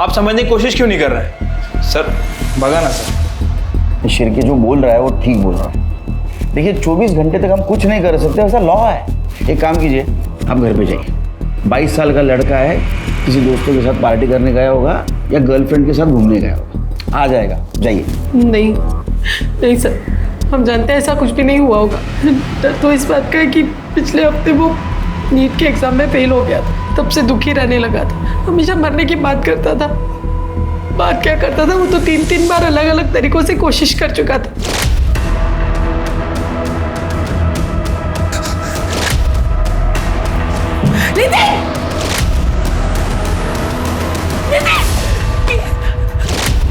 आप समझने की कोशिश क्यों नहीं कर रहे हैं? सर भगा ना सर। शिरके जो बोल रहा है वो ठीक बोल रहा है। देखिए 24 घंटे तक हम कुछ नहीं कर सकते, ऐसा लॉ है। एक काम कीजिए, आप घर पे जाइए। 22 साल का लड़का है, किसी दोस्तों के साथ पार्टी करने गया होगा या गर्लफ्रेंड के साथ घूमने गया होगा, आ जाएगा, जाइए। नहीं नहीं सर, हम जानते हैं ऐसा कुछ भी नहीं हुआ होगा। डर तो इस बात का है कि पिछले हफ्ते वो नीट के एग्जाम में फेल हो गया था, तब से दुखी रहने लगा था। हमेशा मरने की बात करता था। बात क्या करता था, वो तो 3-3 बार अलग अलग तरीकों से कोशिश कर चुका था।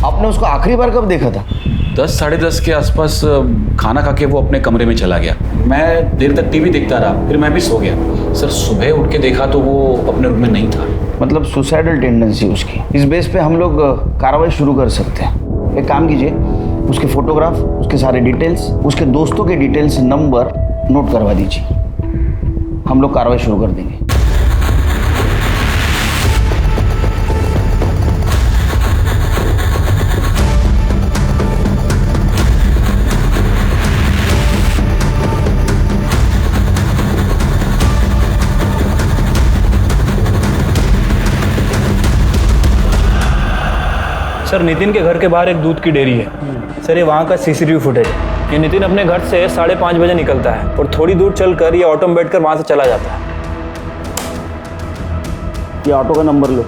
आपने उसको आखिरी बार कब देखा था? 10-10:30 के आसपास खाना खा के वो अपने कमरे में चला गया। मैं देर तक टीवी देखता रहा, फिर मैं भी सो गया। सर सुबह उठ के देखा तो वो अपने रूम में नहीं था। मतलब सुसाइडल टेंडेंसी उसकी। इस बेस पे हम लोग कार्रवाई शुरू कर सकते हैं। एक काम कीजिए, उसके फोटोग्राफ, उसके सारे डिटेल्स, उसके दोस्तों के डिटेल्स, नंबर नोट करवा दीजिए। हम लोग कार्रवाई शुरू कर देंगे। सर नितिन के घर के बाहर एक दूध की डेयरी है। सर ये वहाँ का सीसीटीवी फुटेज है। ये नितिन अपने घर से 5:30 बजे निकलता है और थोड़ी दूर चलकर ये ऑटो में बैठकर वहाँ से चला जाता है। ये ऑटो का नंबर लो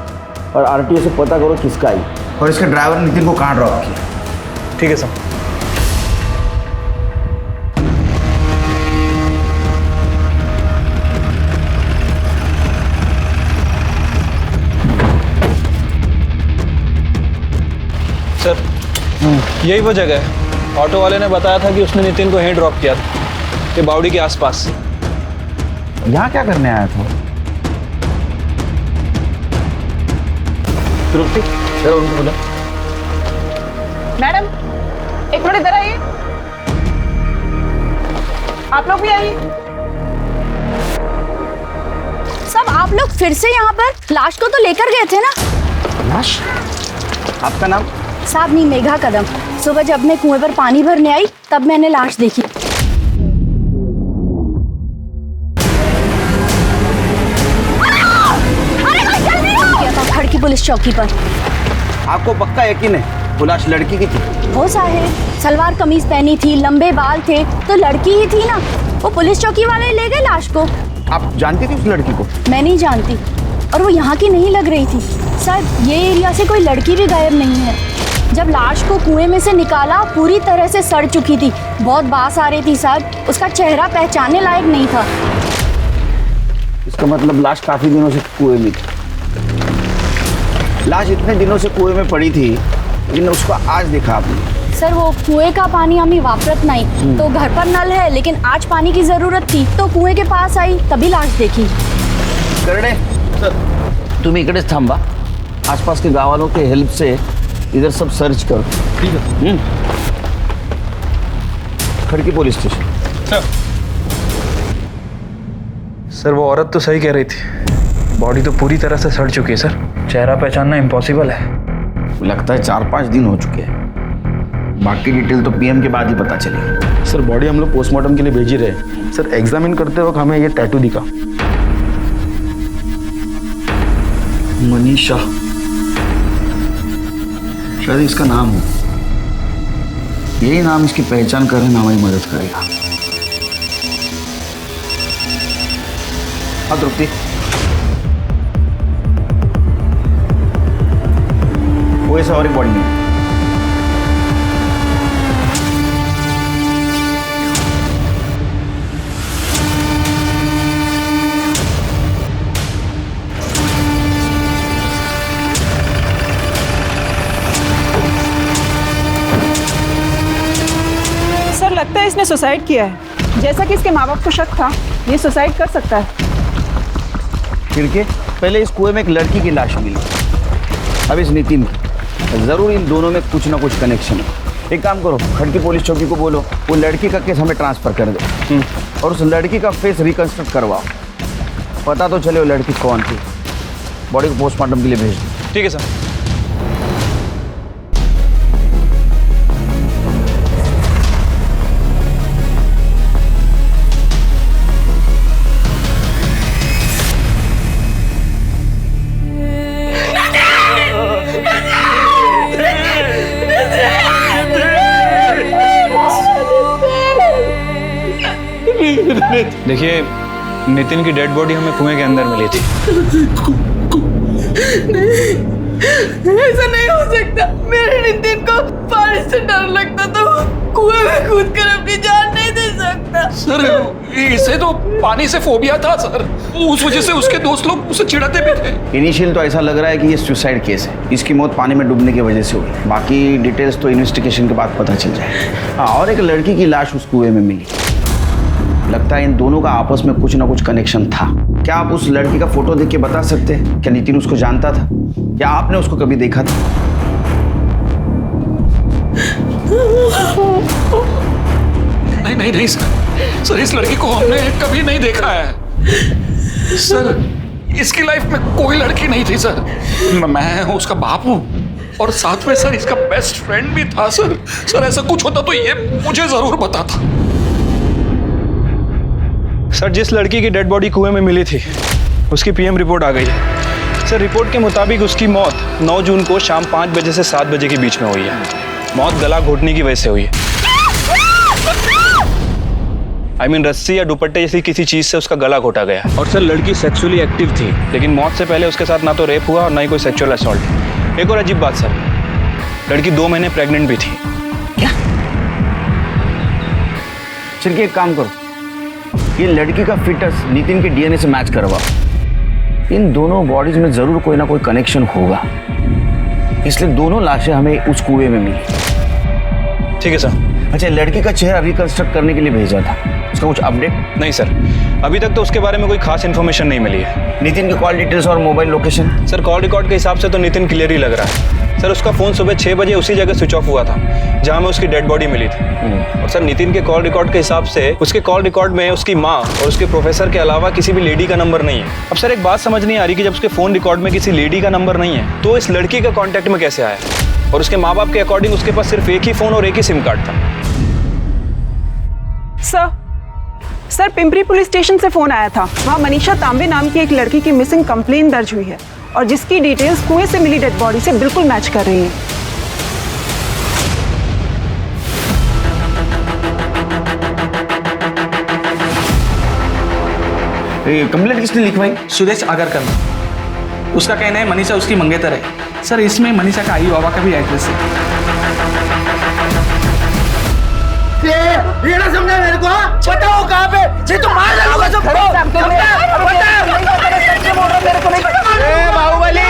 और आरटीओ से पता करो किसका है, और इसके ड्राइवर नितिन को कहाँ ड्रॉप किया। ठीक है सर। सर यही वो जगह है। ऑटो वाले ने बताया था कि उसने नितिन को यहीं ड्रॉप किया था, ये बावड़ी के आसपास। यहाँ क्या करने आया था? तृप्ति, जरा उनको बोला। मैडम एक मिनट इधर आइए। आप लोग भी आइए। सब आप लोग फिर से यहाँ पर लाश को तो लेकर गए थे ना? लाश? आपका नाम? साहब मेघा कदम। सुबह जब मैं कुएं पर पानी भरने आई तब मैंने लाश देखी। खड़की पुलिस चौकी पर। आपको पक्का यकीन है वो लाश लड़की की थी? हो साहेब, सलवार कमीज पहनी थी, लंबे बाल थे, तो लड़की ही थी ना। वो पुलिस चौकी वाले ले गए लाश को। आप जानती थी उस लड़की को? मैं नहीं जानती, और वो यहाँ की नहीं लग रही थी। साहब ये एरिया से कोई लड़की भी गायब नहीं है। जब लाश को कुएं में से निकाला पूरी तरह से सड़ चुकी थी, बहुत बास आ रही थी साहब। उसका चेहरा पहचानने लायक नहीं था। इसका मतलब लाश काफी दिनों से कुएं में थी। लाश इतने दिनों से कुएं में पड़ी थी, लेकिन उसको आज देखा आपने। सर वो कुएं का पानी हमें वापरत नहीं, तो घर पर नल है, लेकिन आज पानी की जरूरत थी तो कुएं के पास आई, तभी लाश देखी। करणे सर, तुम्ही इकडेच थांबा, आसपास के गाँव वालों के हेल्प से इधर सब सर्च करो। ठीक है। खड़की पुलिस स्टेशन। सर वो औरत तो सही कह रही थी, बॉडी तो पूरी तरह से सड़ चुकी है सर, चेहरा पहचानना इम्पॉसिबल है। लगता है 4-5 दिन हो चुके हैं, बाकी डिटेल तो पीएम के बाद ही पता चलेगी। सर बॉडी हम लोग पोस्टमार्टम के लिए भेज ही रहे हैं। सर एग्जामिन करते वक्त हमें ये टैटू दिखा। मनीषा, शायद इसका नाम हो, यही नाम इसकी पहचान करने में हमारी मदद करेगा। हाँ तृप्ति, वो ऐसा और एक बॉडी नहीं। सर लगता है इसने सुसाइड किया है। जैसा कि इसके माँ बाप को शक था, ये सुसाइड कर सकता है। फिर पहले इस कुएं में एक लड़की की लाश मिली, अब इस नितिन की। जरूर इन दोनों में कुछ ना कुछ कनेक्शन है। एक काम करो, खड़की पुलिस चौकी को बोलो वो लड़की का केस हमें ट्रांसफर कर दो और उस लड़की का फेस रिकंस्ट्रक्ट करवाओ, पता तो चले वो लड़की कौन थी। बॉडी को पोस्टमार्टम के लिए भेज दो। ठीक है सर। देखिए नितिन की डेड बॉडी हमें कुएं के अंदर मिली थी। नहीं, ऐसा नहीं हो सकता। मेरे नितिन को पानी से डर लगता तो कुएं में कूद कर अपनी जान नहीं दे सकता। सर इसे तो पानी से फोबिया था सर, उस वजह से उसके दोस्त लोग उसे चिढ़ाते भी थे। इनिशियल तो ऐसा लग रहा है कि ये सुसाइड केस है, इसकी मौत पानी में डूबने की वजह से हुई। बाकी डिटेल्स तो इन्वेस्टिगेशन के बाद पता चल जाएगा। हाँ, और एक लड़की की लाश उस कुएं में मिली। लगता है इन दोनों का आपस में कुछ ना कुछ कनेक्शन था। क्या आप उस लड़की का फोटो देख के बता सकते हैं क्या नितिन उसको जानता था या आपने उसको कभी देखा था? नहीं नहीं नहीं सर, इस लड़की को हमने कभी नहीं देखा है सर। इसकी लाइफ में कोई लड़की नहीं थी सर। मैं उसका बाप हूँ और साथ में सर इसका बेस्ट फ्रेंड भी था सर। सर ऐसा कुछ होता तो ये मुझे जरूर बताता। सर जिस लड़की की डेड बॉडी कुएं में मिली थी उसकी पीएम रिपोर्ट आ गई है। सर रिपोर्ट के मुताबिक उसकी मौत 9 जून को शाम 5 बजे से 7 बजे के बीच में हुई है। मौत गला घोटने की वजह से हुई है। रस्सी या दुपट्टे जैसी किसी चीज से उसका गला घोटा गया। और सर लड़की सेक्सुअली एक्टिव थी, लेकिन मौत से पहले उसके साथ ना तो रेप हुआ और ना ही कोई सेक्सुअल असॉल्ट। एक और अजीब बात सर, लड़की 2 महीने प्रेग्नेंट भी थी। क्या? चलिए एक काम करो, ये लड़की का फिटस नितिन के डीएनए से मैच करवाओ। इन दोनों बॉडीज में जरूर कोई ना कोई कनेक्शन होगा, इसलिए दोनों लाशें हमें उस कुएं में मिली। ठीक है सर। अच्छा, लड़की का चेहरा रिकंस्ट्रक्ट करने के लिए भेजा था, उसका कुछ अपडेट? नहीं सर, अभी तक तो उसके बारे में कोई खास इन्फॉर्मेशन नहीं मिली है। नितिन की कॉल डिटेल्स और mobile location? Sir call record के हिसाब से तो नितिन क्लियर ही लग रहा है। सर उसका फोन सुबह 6 बजे उसी जगह स्विच ऑफ हुआ था जहां में उसकी डेड बॉडी मिली थी। और सर नितिन के कॉल रिकॉर्ड के हिसाब से उसके कॉल रिकॉर्ड में उसकी माँ और उसके प्रोफेसर के अलावा किसी भी लेडी का नंबर नहीं है। अब सर एक बात समझ नहीं आ रही कि जब उसके फोन रिकॉर्ड में किसी लेडी का नंबर नहीं है तो इस लड़की का कॉन्टैक्ट में कैसे आया? और उसके माँ बाप के अकॉर्डिंग उसके पास सिर्फ एक ही फोन और एक ही सिम कार्ड था। सर पिंपरी पुलिस स्टेशन से फोन आया था। वहाँ मनीषा तांबे नाम की एक लड़की की मिसिंग कंप्लेन दर्ज हुई है और जिसकी डिटेल्स कुएं से मिली डेड बॉडी से बिल्कुल मैच कर रही हैं। कंप्लेंट किसने लिखवाई? सुरेश आगरकर। उसका कहना है मनीषा उसकी मंगेतर है। सर इसमें मनीषा का आई बाबा का भी एड्रेस है। ये ना समझा मेरे को, बताओ कहाँ पे? ये तो मार डालूंगा सबको। बाहुबली,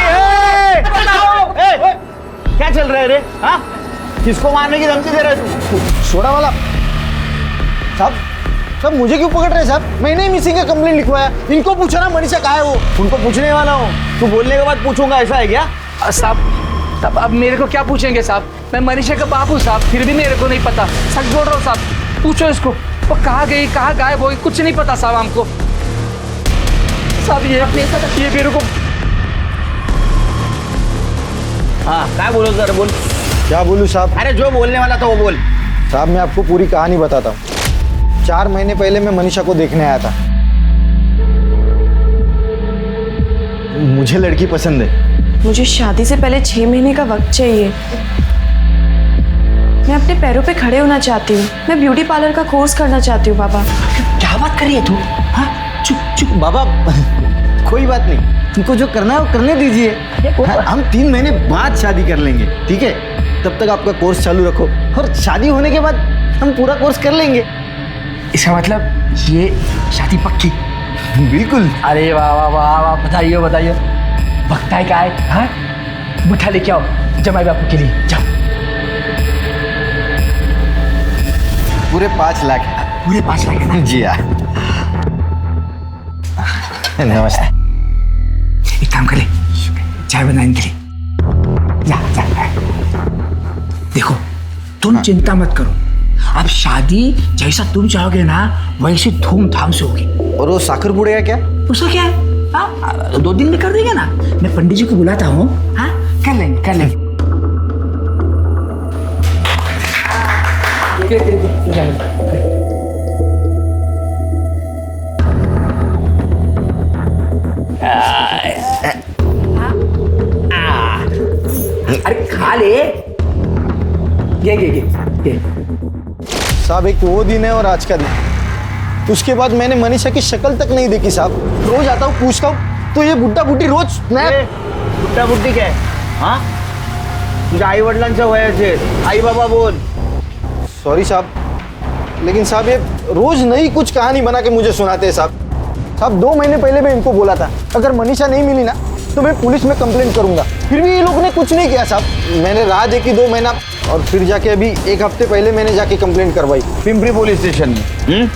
क्या चल रहा है रे? हाँ, किसको मारने की धमकी दे रहे तू? छोड़ा वाला साहब मुझे क्यों पकड़ रहे साहब? मैंने ही मिसिंग का कंप्लेंट लिखवाया। इनको पूछा ना मनीषा कहाँ है वो? उनको पूछने वाला हूँ, तू बोलने के बाद पूछूंगा ऐसा है क्या? साहब अब मेरे को क्या पूछेंगे साहब? मैं मनीषा का बाप हूँ साहब, फिर भी मेरे को नहीं पता। सच बोल रहा हूँ साहब, पूछो इसको वो कहाँ गई, कहाँ गायब हो गई, कुछ नहीं पता साहब हमको। साहब ये मेरे को। हाँ क्या बोलो सर, बोल। क्या बोलूँ साहब? अरे जो बोलने वाला था वो बोल। साहब मैं आपको पूरी कहानी बताता हूँ। 4 महीने पहले मैं मनीषा को देखने आया था। मुझे लड़की पसंद है। मुझे शादी से पहले 6 महीने का वक्त चाहिए। मैं अपने पैरों पे खड़े होना चाहती हूँ। मैं ब्यूटी पार्लर का कोर्स करना चाहती हूँ। बाबा क्या बात कर रही है तू? हाँ चुप चुप बाबा, कोई बात नहीं, तुमको जो करना है वो करने दीजिए। हम 3 महीने बाद शादी कर लेंगे, ठीक है? तब तक आपका कोर्स चालू रखो और शादी होने के बाद हम पूरा कोर्स कर लेंगे। इसका मतलब ये शादी पक्की? बिल्कुल। अरे वाह वाह वाह वाह, बताइए बताइए। वक्त है क्या है? हाँ मिठा लेके आओ जमाई बापू के लिए, जाओ। पूरे 5 लाख। पूरे 5 लाख है ना? जी हाँ। नमस्ते। एक काम कर ले, चाय बनाने के लिए जा जा। देखो तुम चिंता मत करो, अब शादी जैसा तुम चाहोगे ना वैसे धूमधाम से होगी। और वो साखर बुड़ेगा क्या? उसका क्या है? हाँ 2 दिन में कर देंगे ना। मैं पंडित जी को बुलाता हूँ। हाँ कर लेंगे कर लेंगे। अरे खा ले। ये साहब एक वो दिन है और आज का दिन। उसके बाद मैंने मनीषा की शक्ल तक नहीं देखी साहब। रोज आता हूँ पूछता हूँ तो ये बुड्ढा बुड्ढी रोज बुड्ढा बुड्ढी क्या है? हाँ तुझ्या आई वडिलांच्या वयाचे आई बाबा बोल। सॉरी साहब, लेकिन साहब ये रोज नई कुछ कहानी बना के मुझे सुनाते हैं साहब। साहब 2 महीने पहले मैं इनको बोला था अगर मनीषा नहीं मिली ना तो मैं पुलिस में कंप्लेंट करूंगा, फिर भी ये लोग ने कुछ नहीं किया साहब। मैंने राह देखी 2 महीना और फिर जाके अभी 1 हफ्ते पहले मैंने जाके कंप्लेंट करवाई पिंपरी पुलिस स्टेशन में।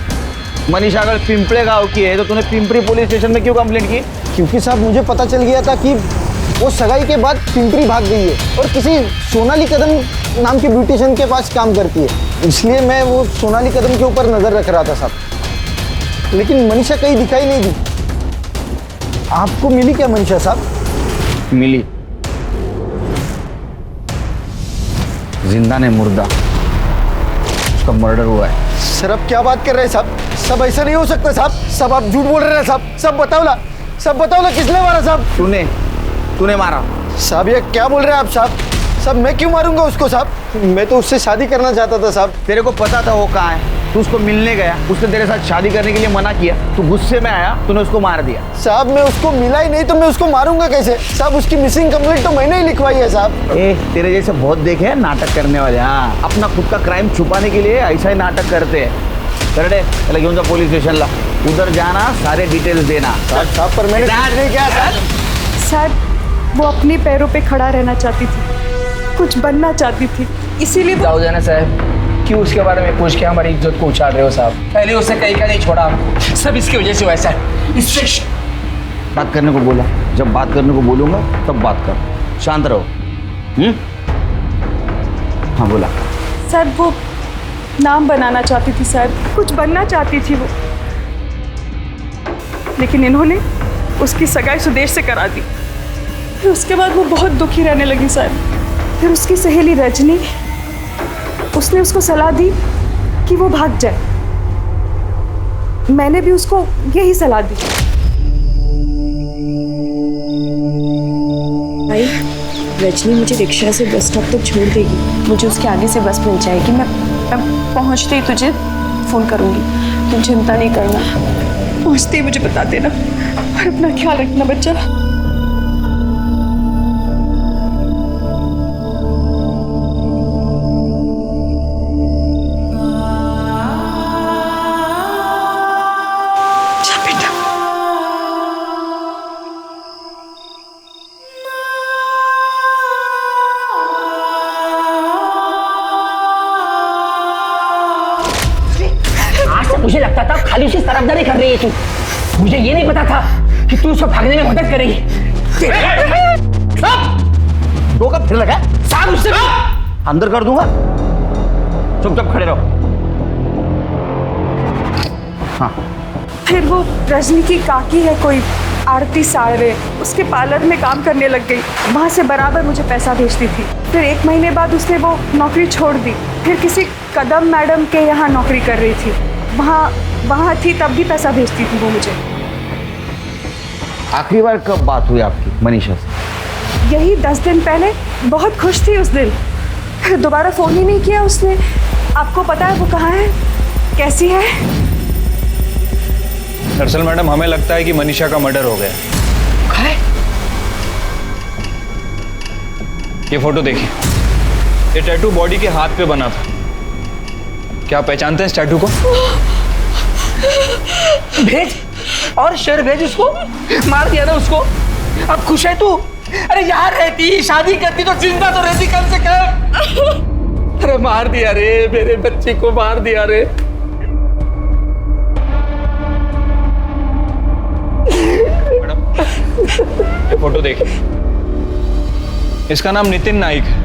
मनीषा अगर पिंपले गांव की है तो तूने पिंपरी पुलिस स्टेशन में क्यों कंप्लेंट की? क्योंकि साहब मुझे पता चल गया था कि वो सगाई के बाद पिंपरी भाग गई है और किसी सोनाली कदम नाम की ब्यूटिशियन के पास काम करती है, इसलिए मैं वो सोनाली कदम के ऊपर नजर रख रहा था साहब। लेकिन मनीषा कहीं दिखाई नहीं दी। आपको मिली क्या मनीषा साहब? मिली, जिंदा ने मुर्दा, उसका मर्डर हुआ है। सर आप क्या बात कर रहे हैं साहब? सब ऐसा नहीं हो सकता साहब। सब आप झूठ बोल रहे हैं साहब। सब बताओ ना किसने मारा साहब? तूने मारा साहब। ये क्या बोल रहे हैं आप साहब? साहब मैं क्यों मारूंगा उसको साहब? मैं तो उससे शादी करना चाहता था साहब। तेरे को पता था वो कहाँ है, तू उसको मिलने गया, उसने तेरे साथ शादी करने के लिए मना किया, तू गुस्से में आया, तूने उसको मार दिया। साहब मैं उसको मिला ही नहीं तो मैं उसको मारूंगा कैसे साहब? उसकी मिसिंग कंप्लेंट तो मैंने ही लिखवाई है साहब। तेरे जैसे बहुत देखे हैं नाटक करने वाले। हाँ अपना खुद का क्राइम छुपाने के लिए ऐसा ही नाटक करते हैं। चले चला घेऊन जा पुलिस स्टेशनला, उधर जाना, सारे डिटेल्स देना। साहब पर मैंने कुछ नहीं किया साहब। सर वो अपने पैरों पे खड़ा रहना चाहती थी, कुछ बनना चाहती थी, इसीलिए जाओ जाना साहब, क्यों उसके बारे में पूछ के हमारी इज्जत को उछाल रहे हो साहब? पहले उससे कहीं का नहीं छोड़ा, सब इसकी वजह से वैसा है। इससे बात करने को बोला, जब बात करने को बोलूंगा तब बात कर, शांत रहो। हाँ बोला। सर वो नाम बनाना चाहती थी सर, कुछ बनना चाहती थी वो, लेकिन इन्होंने उसकी सगाई सुदेश से करा दी। फिर उसके बाद वो बहुत दुखी रहने लगी सर। फिर उसकी सहेली रजनी, उसने उसको सलाह दी कि वो भाग जाए। मैंने भी उसको यही सलाह दी। भाई रजनी मुझे रिक्शा से बस स्टॉप तक छोड़ देगी, मुझे उसके आगे से बस मिल जाएगी। मैं पहुंचते ही तुझे फ़ोन करूंगी, तुम चिंता नहीं करना। पहुंचते ही मुझे बता देना और अपना ख्याल रखना बच्चा। मुझे लगता था खाली उसी तरफदारी कर रही है तू, मुझे ये नहीं पता था कि तू उसको भागने में मदद करेगी। तो कब फिर लगा साहब उससे अंदर कर दूंगा। चुपचाप खड़े रहो। हाँ फिर वो रजनी की काकी है कोई आरती साड़वे, उसके पार्लर में काम करने लग गई। वहाँ से बराबर मुझे पैसा भेजती थी। फिर 1 महीने बाद उसने वो नौकरी छोड़ दी। फिर किसी कदम मैडम के यहाँ नौकरी कर रही थी। वहाँ थी तब भी पैसा भेजती थी वो मुझे। आखिरी बार कब बात हुई आपकी मनीषा से? यही 10 दिन पहले। बहुत खुश थी उस दिन। फिर दोबारा फ़ोन ही नहीं किया उसने। आपको पता है वो कहाँ है, कैसी है? दरअसल मैडम हमें लगता है कि मनीषा का मर्डर हो गया। ये फोटो देखिए, ये टैटू बॉडी के हाथ पे बना था। क्या आप पहचानते हैं इस टैटू को? भेज और शेर भेज उसको। मार दिया ना उसको, अब खुश है तू? अरे यहाँ रहती, शादी करती तो जिंदा तो रहती कम से कम। अरे मार दिया रे, मेरे बच्चे को मार दिया रे। ये फोटो देखिए, इसका नाम नितिन नाइक है।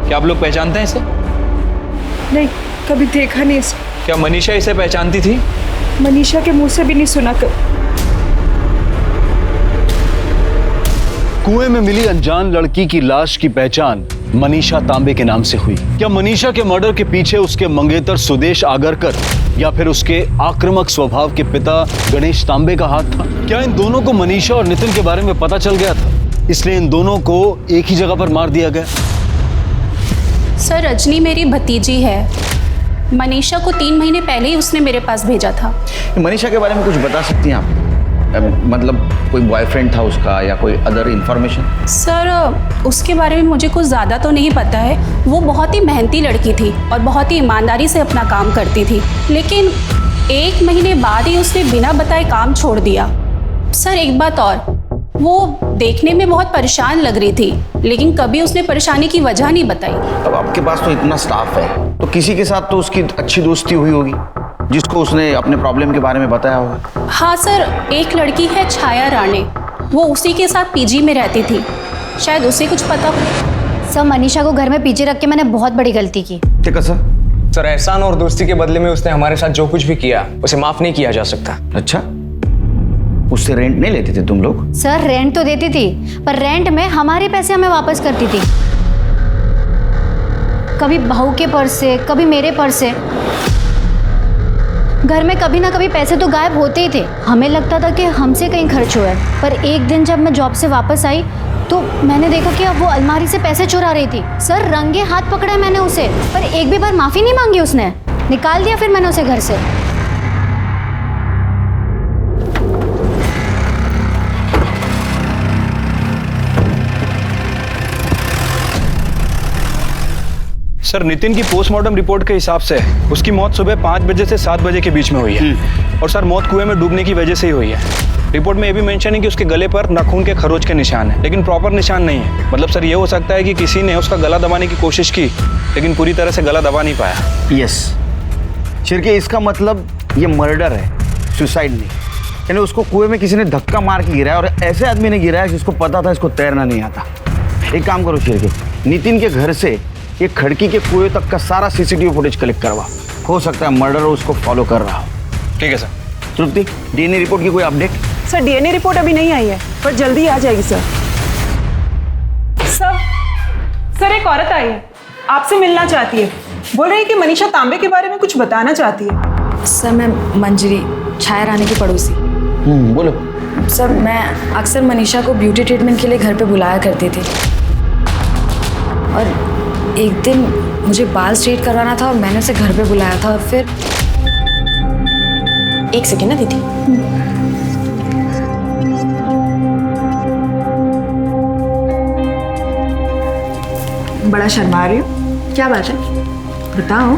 क्या आप लोग पहचानते हैं इसे? नहीं, कभी देखा नहीं इसे। क्या मनीषा इसे पहचानती थी? मनीषा के मुंह से भी नहीं सुना कब। कुएं में मिली अनजान लड़की की लाश की पहचान मनीषा तांबे के नाम से हुई। क्या मनीषा के मर्डर के पीछे उसके मंगेतर सुदेश आगरकर या फिर उसके आक्रामक स्वभाव के पिता गणेश तांबे का हाथ था? क्या इन दोनों को मनीषा और नितिन के बारे में पता चल गया था, इसलिए इन दोनों को एक ही जगह पर मार दिया गया? सर, रजनी मेरी भतीजी है। मनीषा को 3 महीने पहले ही उसने मेरे पास भेजा था। मनीषा के बारे में कुछ बता सकती हैं आप? मतलब कोई बॉयफ्रेंड था उसका या कोई अदर इंफॉर्मेशन? सर, उसके बारे में मुझे कुछ ज़्यादा तो नहीं पता है। वो बहुत ही मेहनती लड़की थी और बहुत ही ईमानदारी से अपना काम करती थी, लेकिन 1 महीने बाद ही उसने बिना बताए काम छोड़ दिया। सर, एक बात और, वो देखने में बहुत परेशान लग रही थी, लेकिन कभी उसने परेशानी की वजह नहीं बताई। अब आपके पास तो इतना स्टाफ है, तो किसी के साथ तो उसकी अच्छी दोस्ती हुई होगी जिसको उसने अपने प्रॉब्लम के बारे में बताया होगा। हाँ सर, एक लड़की है छाया राणे, वो उसी के साथ पीजी में रहती थी, शायद उसे कुछ पता हो। सर, मनीषा को घर में पीछे रख के मैंने बहुत बड़ी गलती की। ठीक है सर। सर, एहसान और दोस्ती के बदले में उसने हमारे साथ जो कुछ भी किया उसे माफ नहीं किया जा सकता। अच्छा, उससे रेंट नहीं लेते थे तुम लोग? सर, रेंट तो देती थी, पर रेंट में हमारे पैसे हमें वापस करती थी। कभी बहू के पर्स से, कभी मेरे पर्स से। घर में कभी ना कभी पैसे तो गायब होते ही थे। हमें लगता था कि हमसे कहीं खर्च हुआ है, पर एक दिन जब मैं जॉब से वापस आई तो मैंने देखा कि अब वो अलमारी से पैसे चुरा रही थी। सर, रंगे हाथ पकड़ा मैंने उसे, पर एक भी बार माफ़ी नहीं मांगी उसने। निकाल दिया फिर मैंने उसे घर से। सर, नितिन की पोस्टमार्टम रिपोर्ट के हिसाब से उसकी मौत सुबह 5 बजे से 7 बजे के बीच में हुई है। और सर, मौत कुएं में डूबने की वजह से ही हुई है। रिपोर्ट में ये भी मेंशन है कि उसके गले पर नाखून के खरोच के निशान है, लेकिन प्रॉपर निशान नहीं है। मतलब सर, ये हो सकता है कि किसी ने उसका गला दबाने की कोशिश की, लेकिन पूरी तरह से गला दबा नहीं पाया। यस शिरके, इसका मतलब ये मर्डर है, सुसाइड नहीं। यानी उसको कुएं में किसी ने धक्का मार के गिराया, और ऐसे आदमी ने गिराया जिसको पता था इसको तैरना नहीं आता। एक काम करो शिरके, नितिन के घर से ये खड़की के कुएं तक का सारा सीसीटीवी फुटेज कलेक्ट करवा। हो सकता है मर्डर उसको फॉलो कर रहा हो। ठीक है सर। तृप्ति, डीएनए रिपोर्ट की कोई अपडेट? सर, डीएनए रिपोर्ट अभी नहीं आई है, पर जल्दी आ जाएगी सर। सर, एक औरत आई है, आपसे मिलना चाहती है। बोल रही है कि मनीषा तांबे के बारे में कुछ बताना चाहती है। सर, मैं मंजरी, छाया रानी की पड़ोसी। बोलो। सर, मैं अक्सर मनीषा को ब्यूटी ट्रीटमेंट के लिए घर पे बुलाया करती थी, और एक दिन मुझे बाल स्ट्रेट करवाना था और मैंने उसे घर पे बुलाया था। और फिर एक सेकेंड ना दीदी। बड़ा शर्मा रही हो, क्या बात है, बताओ।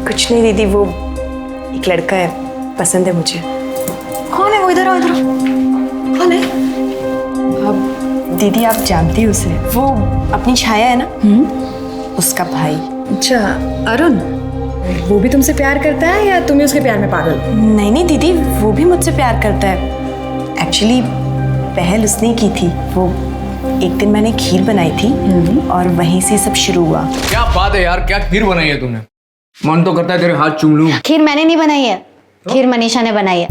कुछ नहीं दीदी, वो एक लड़का है, पसंद है मुझे। कौन है वो? इधर आओ, इधर आओ। कौन है? अब दीदी आप जानती हो उसे, वो अपनी छाया है ना, उसका भाई। अच्छा, अरुण, वो भी तुमसे प्यार करता है या तुम ही उसके प्यार में पागल? नहीं नहीं दीदी, वो भी मुझसे प्यार करता है। एक्चुअली पहल उसने की थी, वो एक दिन मैंने खीर बनाई थी और वहीं से सब शुरू हुआ। क्या बात है यार, क्या खीर बनाई है तुमने? मन तो करता है तेरे हाथ चूम लूं। खीर मैंने नहीं बनाई है, खीर मनीषा ने बनाई है।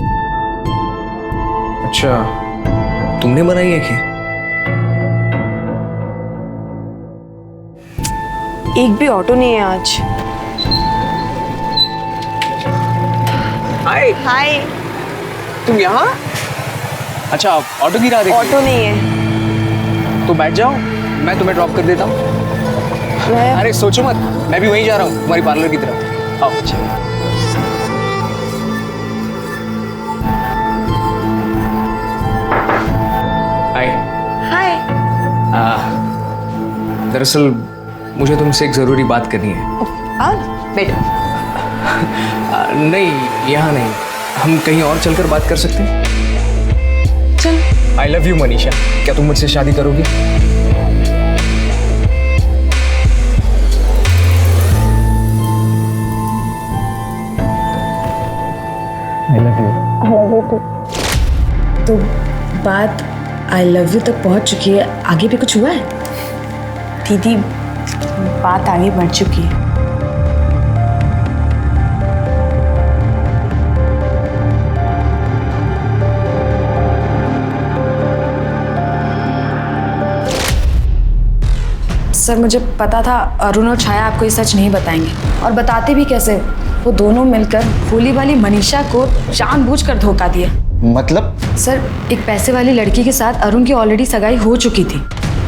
अच्छा, तुमने बनाई है खीर? एक भी ऑटो नहीं है आज। हाय हाय। तुम यहाँ? अच्छा, ऑटो गिरा रही थी? ऑटो नहीं है। तो बैठ जाओ, मैं तुम्हें ड्रॉप कर देता हूँ। अरे सोचो मत, मैं भी वहीं जा रहा हूँ तुम्हारी पार्लर की तरफ। आओ चलो। हाय। हाय। दरअसल मुझे तुमसे एक जरूरी बात करनी है। आओ बैठो। नहीं, यहाँ नहीं, हम कहीं और चलकर बात कर सकते हैं? चल। आई लव यू मनीषा, क्या तुम मुझसे शादी करोगी? I love you too. तो बात आई लव यू तक पहुंच चुकी है, आगे भी कुछ हुआ है? दीदी, बात आगे बढ़ चुकी है। सर, मुझे पता था अरुण और छाया आपको ये सच नहीं बताएंगे, और बताते भी कैसे। वो दोनों मिलकर भोली वाली मनीषा को जानबूझकर धोखा दिया। मतलब? सर, एक पैसे वाली लड़की के साथ अरुण की ऑलरेडी सगाई हो चुकी थी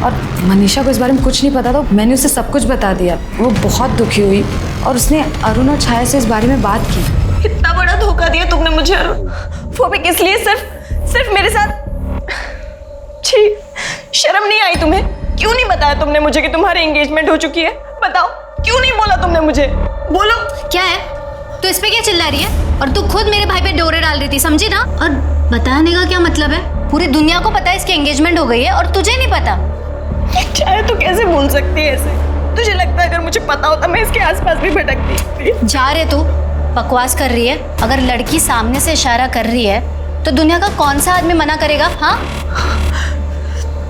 और मनीषा को इस बारे में कुछ नहीं पता था। मैंने उसे सब कुछ बता दिया। वो बहुत दुखी हुई और उसने अरुण और छाया से इस बारे में बात की। कितना बड़ा धोखा दिया तुमने मुझे अरुण, वो भी किस लिए? सिर्फ मेरे साथ। छी, शर्म नहीं आई तुम्हें? क्यों नहीं बताया तुमने मुझे कि तुम्हारी एंगेजमेंट हो चुकी है? बताओ, क्यों नहीं बोला तुमने मुझे? बोलो। क्या है तू इस पे क्या चिल्ला रही है? और तू खुद मेरे भाई पे डोरे डाल रही थी, समझी ना? और बताने का क्या मतलब है? पूरी दुनिया को पता है इसकी एंगेजमेंट हो गई है और तुझे नहीं पता। चाहे तो कैसे बोल सकती है ऐसे? तुझे लगता है अगर मुझे पता होता मैं इसके आसपास भी भटकती? जा रे तू, बकवास कर रही है। अगर लड़की सामने से इशारा कर रही है तो दुनिया का कौन सा आदमी मना करेगा? हाँ,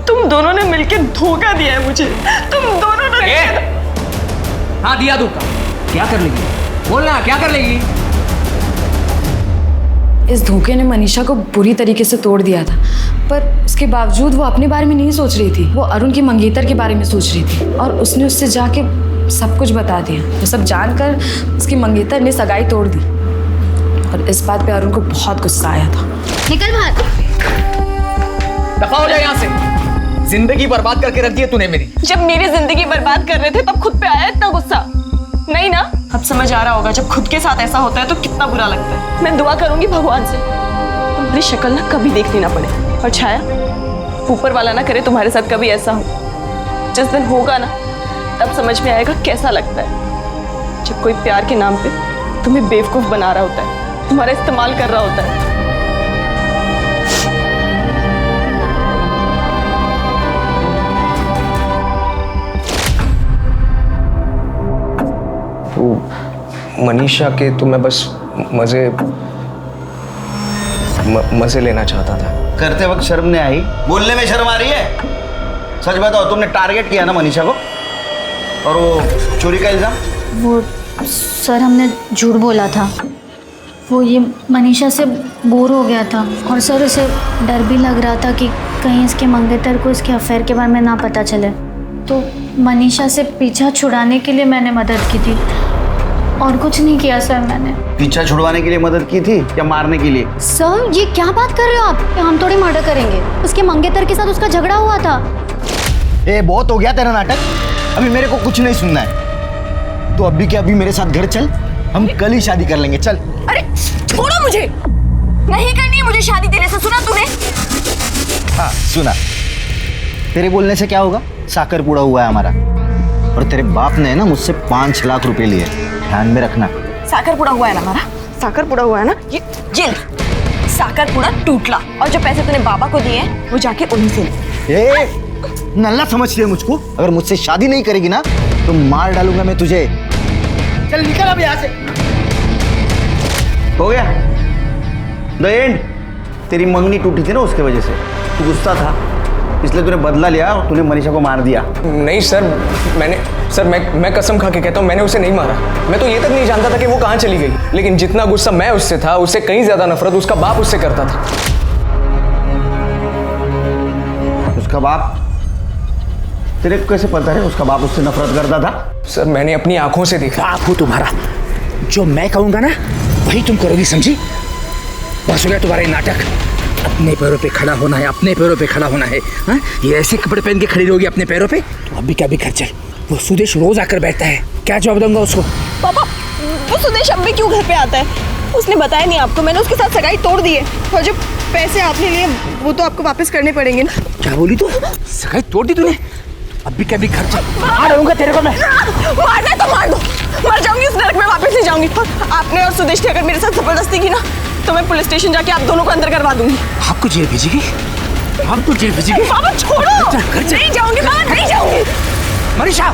तुम दोनों ने मिलकर धोखा दिया है मुझे। तुम दोनों ने। हाँ, दिया धोखा। क्या कर लेगी? बोलना, क्या कर लेगी? इस धोखे ने मनीषा को बुरी तरीके से तोड़ दिया था, पर उसके बावजूद वो अपने बारे में नहीं सोच रही थी। वो अरुण की मंगेतर के बारे में सोच रही थी और उसने उससे जाके सब कुछ बता दिया। वो सब जानकर उसकी मंगेतर ने सगाई तोड़ दी और इस बात पे अरुण को बहुत गुस्सा आया था। निकल बाहर। दफा हो जाए यहाँ से। जिंदगी बर्बाद करके रख दी है तूने मेरी। जब मेरी जिंदगी बर्बाद कर रहे थे तब खुद पे आया इतना गुस्सा? नहीं ना? अब समझ आ रहा होगा जब खुद के साथ ऐसा होता है तो कितना बुरा लगता है। मैं दुआ करूंगी भगवान से तुम्हारी शक्ल ना कभी देखनी ना पड़े, और छाया, ऊपर वाला ना करे तुम्हारे साथ कभी ऐसा हो। जिस दिन होगा ना तब समझ में आएगा कैसा लगता है जब कोई प्यार के नाम पे तुम्हें बेवकूफ बना रहा होता है, तुम्हारा इस्तेमाल कर रहा होता है। मनीषा के तो मैं बस मजे लेना चाहता था। करते वक्त शर्म नहीं आई? बोलने में शर्म आ रही है? सच बताओ, तुमने टारगेट किया ना मनीषा को? और वो चोरी का इल्जाम? वो सर, हमने झूठ बोला था। वो ये मनीषा से बोर हो गया था और सर उसे डर भी लग रहा था कि कहीं इसके मंगेतर को इसके अफेयर के बारे में ना पता चले, तो मनीषा से पीछा छुड़ाने के लिए मैंने मदद की थी और कुछ नहीं किया सर मैंने। पीछा छुड़वाने के लिए मदद की थी या मारने के लिए? सर, ये क्या बात कर रहे हो आप? हम थोड़ी मर्डर करेंगे। उसके मंगेतर के साथ उसका झगड़ा हुआ था। ए, बहुत हो गया तेरा नाटक। अभी मेरे को कुछ नहीं सुनना है। तो अभी के अभी मेरे साथ घर चल, हम कल ही शादी कर लेंगे। चल। अरे छोड़ो मुझे, नहीं करनी है मुझे शादी तेरे से। सुना तूने? हाँ सुना। तेरे बोलने से क्या होगा? साकर पूरा हुआ है हमारा, और तेरे बाप ने ना मुझसे 5 लाख रुपए लिए, ध्यान में रखना। साकर पूरा हुआ है ना हमारा? साकर पूरा हुआ है ना? ये जेल साकर पूरा टूटला, और जो पैसे तूने बाबा को दिए हैं वो जाके उन्हीं से ले। नल्ला समझती है मुझको? अगर मुझसे शादी नहीं करेगी ना तो मार डालूंगा मैं तुझे। चल निकल अब यहाँ से। हो गया द एंड। तेरी मंगनी टूटी थी ना, उसके वजह से तू गुस्सा था, इसलिए तूने बदला लिया और तूने मनीषा को मार दिया। नहीं सर, मैं कसम खा के कहता हूँ मैंने उसे नहीं मारा। मैं तो ये तक नहीं जानता था कि वो कहाँ चली गई। लेकिन जितना गुस्सा मैं उससे था, उससे कहीं ज्यादा नफरत उसका बाप उससे करता था। उसका बाप? तेरे को कैसे पता है उसका बाप उससे नफरत करता था? सर मैंने अपनी आंखों से देखा। बाप हो तुम्हारा, जो मैं कहूंगा ना वही तुम करोगी, समझी? बस हो गया तुम्हारा ये नाटक। अपने पैरों पे खड़ा होना है, अपने पैरों पे खड़ा होना है। हाँ, ये ऐसे कपड़े पहन के खड़ी रहोगी अपने पैरों पे? तो अभी क्या भी घर चल। वो सुदेश रोज आकर बैठता है, क्या जवाब दूंगा उसको? पापा, वो सुदेश अब भी क्यों घर पे आता है? उसने बताया नहीं आपको? मैंने उसके साथ सगाई तोड़ दी है और जो पैसे आपने लिए वो तो आपको वापस करने पड़ेंगे ना। क्या बोली तू? सगाई तोड़ दी तूने? अभी क्या भी घर चल, आ रहूंगा तेरे को मैं। मारना है तो मार दो, मर जाऊंगी इस नरक में, वापस नहीं जाऊंगी। आपने और सुदेश ने अगर मेरे साथ जबरदस्ती की ना तो मैं पुलिस स्टेशन जाके आप दोनों को अंदर करवा दूंगी। आपको जेल भेजेगी? आपको जेल भेजेगी? पापा छोड़ो, नहीं जाऊंगी, नहीं जाऊंगी। मनीषा,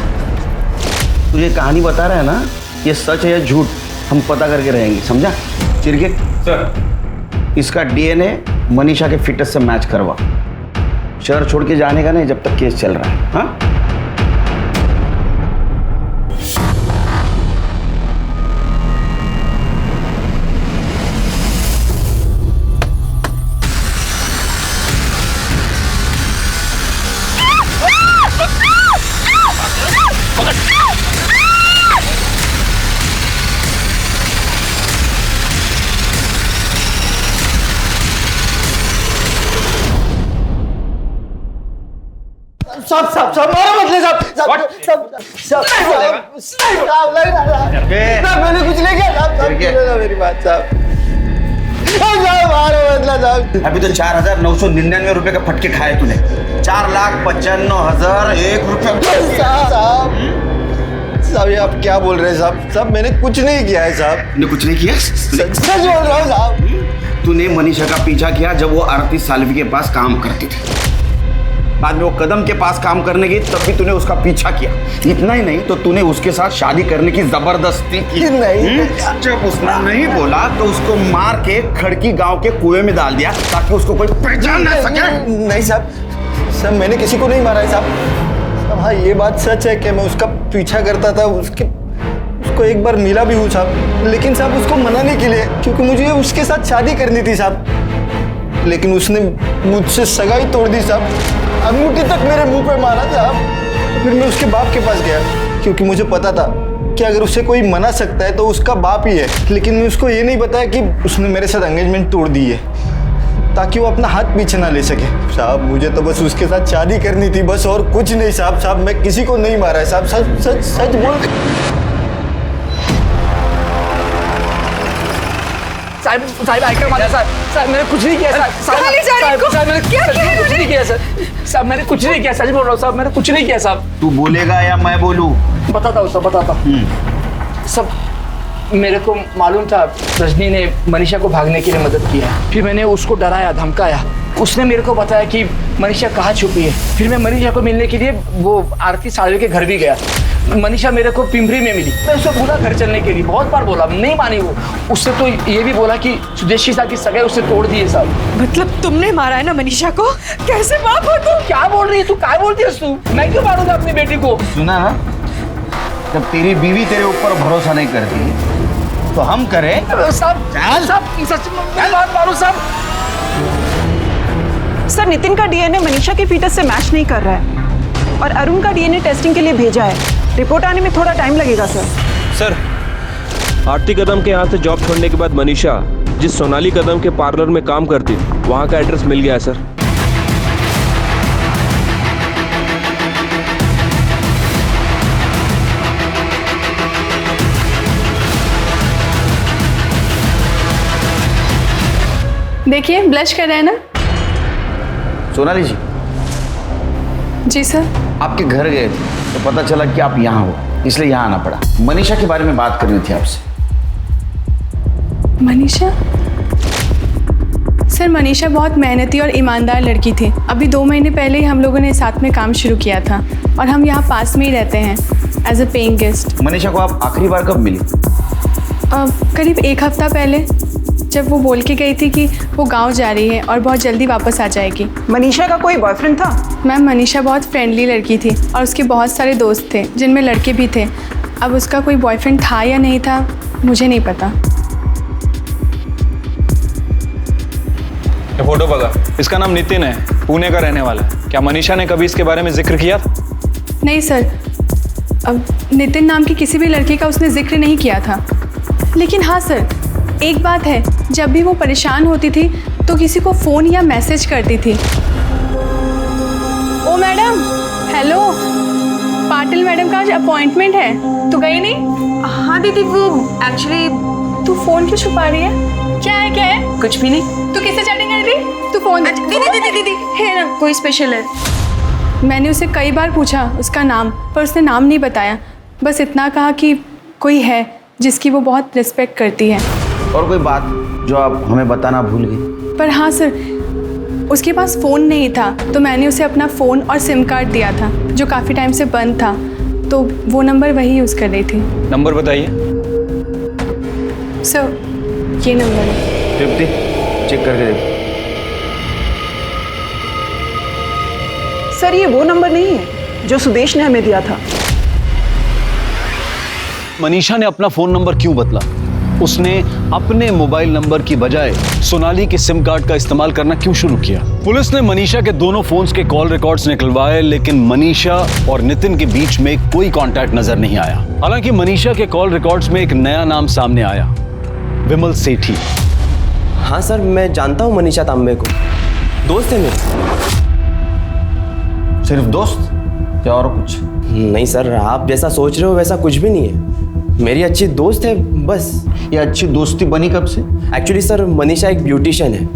तुझे कहानी बता रहा है ना, ये सच है या झूठ हम पता करके रहेंगे, समझा? चिरके सर, इसका डीएनए मनीषा के फिटनेस से मैच करवा। शहर छोड़ के जाने का नहीं जब तक केस चल रहा है। हाँ? सब मारो मतलब मैंने कुछ नहीं किया। मेरी बात साहब, मारो मतलब। अभी तो 4,999 रुपए का फटके खाए तूने। 4,95,001 रुपए। साहब ये आप क्या बोल रहे हैं साहब? साहब मैंने कुछ नहीं किया है साहब। तूने कुछ नहीं किया? सच बोल रहा हूँ साहब। तूने मनीषा का पीछा किया जब वो आरती सालवी के पास काम करती थी। बाद में वो कदम के पास काम करने गई तब भी तूने उसका पीछा किया। इतना ही नहीं तो तूने उसके साथ शादी करने की जबरदस्ती की। नहीं। जब उसने नहीं बोला तो उसको मार के खड़की गांव के कुएं में डाल दिया ताकि उसको कोई पहचान ना सके। नहीं साहब, साहब मैंने किसी को नहीं मारा है साहब। हाँ ये बात सच है कि मैं उसका पीछा करता था, उसको एक बार मिला भी हूँ साहब, लेकिन साहब उसको मनाने के लिए, क्योंकि मुझे उसके साथ शादी करनी थी साहब। लेकिन उसने मुझसे सगाई तोड़ दी साहब, अंगूठी तक मेरे मुंह पे मारा साहब। फिर मैं उसके बाप के पास गया क्योंकि मुझे पता था कि अगर उसे कोई मना सकता है तो उसका बाप ही है। लेकिन मैं उसको ये नहीं बताया कि उसने मेरे साथ एंगेजमेंट तोड़ दी है ताकि वो अपना हाथ पीछे ना ले सके। साहब मुझे तो बस उसके साथ शादी करनी थी, बस और कुछ नहीं साहब। साहब मैं किसी को नहीं मारा है साहब, सच सच सच बोल। साहब आकर मारा साहब, मैंने कुछ नहीं किया साहब। मैंने कुछ नहीं किया सर। साहब मैंने कुछ नहीं किया, सच बोल रहा हूँ साहब, मैंने कुछ नहीं किया साहब। तू बोलेगा या मैं बोलूं? बताता हूँ साहब, बताता हूँ। सब मेरे को मालूम था रजनी ने मनीषा को भागने के लिए मदद की है। फिर मैंने उसको डराया, धमकाया। उसने मेरे को बताया कि मनीषा कहाँ छुपी है। फिर मैं मनीषा को मिलने के लिए वो आरती सालवी के घर भी गया। मनीषा मेरे को पिंपरी में मिली। मैं उसको बोला घर चलने के लिए, बहुत बार बोला, नहीं मानी वो। उससे तो ये भी बोला कि सुदेश के साथ की सगाई उससे तोड़ दी है साहब। मतलब तुमने मारा है ना मनीषा को? कैसे बाप हो तुम? क्या बोल रही है तू? क्या बोलती है तू? मैं क्यों मारूंगा अपनी बेटी को? सुना ना, जब तेरी बीवी तेरे ऊपर भरोसा नहीं करती तो हम करें साहब। सच में मारू साहब। सर नितिन का डीएनए मनीषा के फीटस से मैच नहीं कर रहा है और अरुण का डीएनए टेस्टिंग के लिए भेजा है। रिपोर्ट आने में थोड़ा टाइम लगेगा सर। सर आरती कदम के यहाँ से जॉब छोड़ने के बाद मनीषा जिस सोनाली कदम के पार्लर में काम करती थी वहाँ का एड्रेस मिल गया है सर। देखिए ब्लश कर रहे हैं ना? सोनाली जी। जी सर। आपके घर गए थे तो पता चला कि आप यहाँ हो, इसलिए यहाँ आना पड़ा। मनीषा के बारे में बात करनी थी आपसे। मनीषा? सर मनीषा बहुत मेहनती और ईमानदार लड़की थी। अभी 2 महीने पहले ही हम लोगों ने साथ में काम शुरू किया था और हम यहाँ पास में ही रहते हैं as a paying guest. Manisha को आप आखिरी बार कब मिली? करीब 1 हफ्ता पहले, जब वो बोल के गई थी कि वो गांव जा रही है और बहुत जल्दी वापस आ जाएगी। मनीषा का कोई बॉयफ्रेंड था? मैम मनीषा बहुत फ्रेंडली लड़की थी और उसके बहुत सारे दोस्त थे जिनमें लड़के भी थे। अब उसका कोई बॉयफ्रेंड था या नहीं था मुझे नहीं पता। ये फोटो बघा, इसका नाम नितिन है, पुणे का रहने वाला है। क्या मनीषा ने कभी इसके बारे में जिक्र किया था? नहीं सर, अब नितिन नाम की किसी भी लड़की का उसने जिक्र नहीं किया था। लेकिन हाँ सर, एक बात है, जब भी वो परेशान होती थी तो किसी को फ़ोन या मैसेज करती थी। ओ मैडम, हेलो, पाटिल मैडम का आज अपॉइंटमेंट है, तू गई नहीं? हाँ दीदी, वो एक्चुअली तू फ़ोन क्यों छुपा रही है? क्या है? कुछ भी नहीं। तू किससे चैटिंग कर रही थी? तू फ़ोन दीदी है ना, कोई स्पेशल है? मैंने उसे कई बार पूछा उसका नाम, पर उसने नाम नहीं बताया। बस इतना कहा कि कोई है जिसकी वो बहुत रिस्पेक्ट करती है। और कोई बात जो आप हमें बताना भूल गई? पर हाँ सर, उसके पास फ़ोन नहीं था तो मैंने उसे अपना फ़ोन और सिम कार्ड दिया था जो काफ़ी टाइम से बंद था, तो वो नंबर वही यूज़ कर रही थी। नंबर बताइए। सर ये नंबर है। तृप्ति, चेक करके देखो। सर ये वो नंबर नहीं है जो सुदेश ने हमें दिया था। मनीषा ने अपना फोन नंबर क्यों बदला? उसने अपने मोबाइल नंबर की बजाय सोनाली के सिम कार्ड का इस्तेमाल करना क्यों शुरू किया? पुलिस ने मनीषा के दोनों फोन्स के कॉल रिकॉर्ड्स निकलवाए, लेकिन मनीषा और नितिन के बीच में कोई कांटेक्ट नजर नहीं आया। हालांकि मनीषा के कॉल रिकॉर्ड्स में एक नया नाम सामने आया, विमल सेठी। हाँ सर, मैं जानता हूँ मनीषा तांबे को, दोस्त है मेरे। सिर्फ दोस्त या और कुछ? नहीं सर, आप जैसा सोच रहे हो वैसा कुछ भी नहीं है। मेरी अच्छी दोस्त है बस। ये अच्छी दोस्ती बनी कब से? एक्चुअली सर, मनीषा एक ब्यूटिशियन है।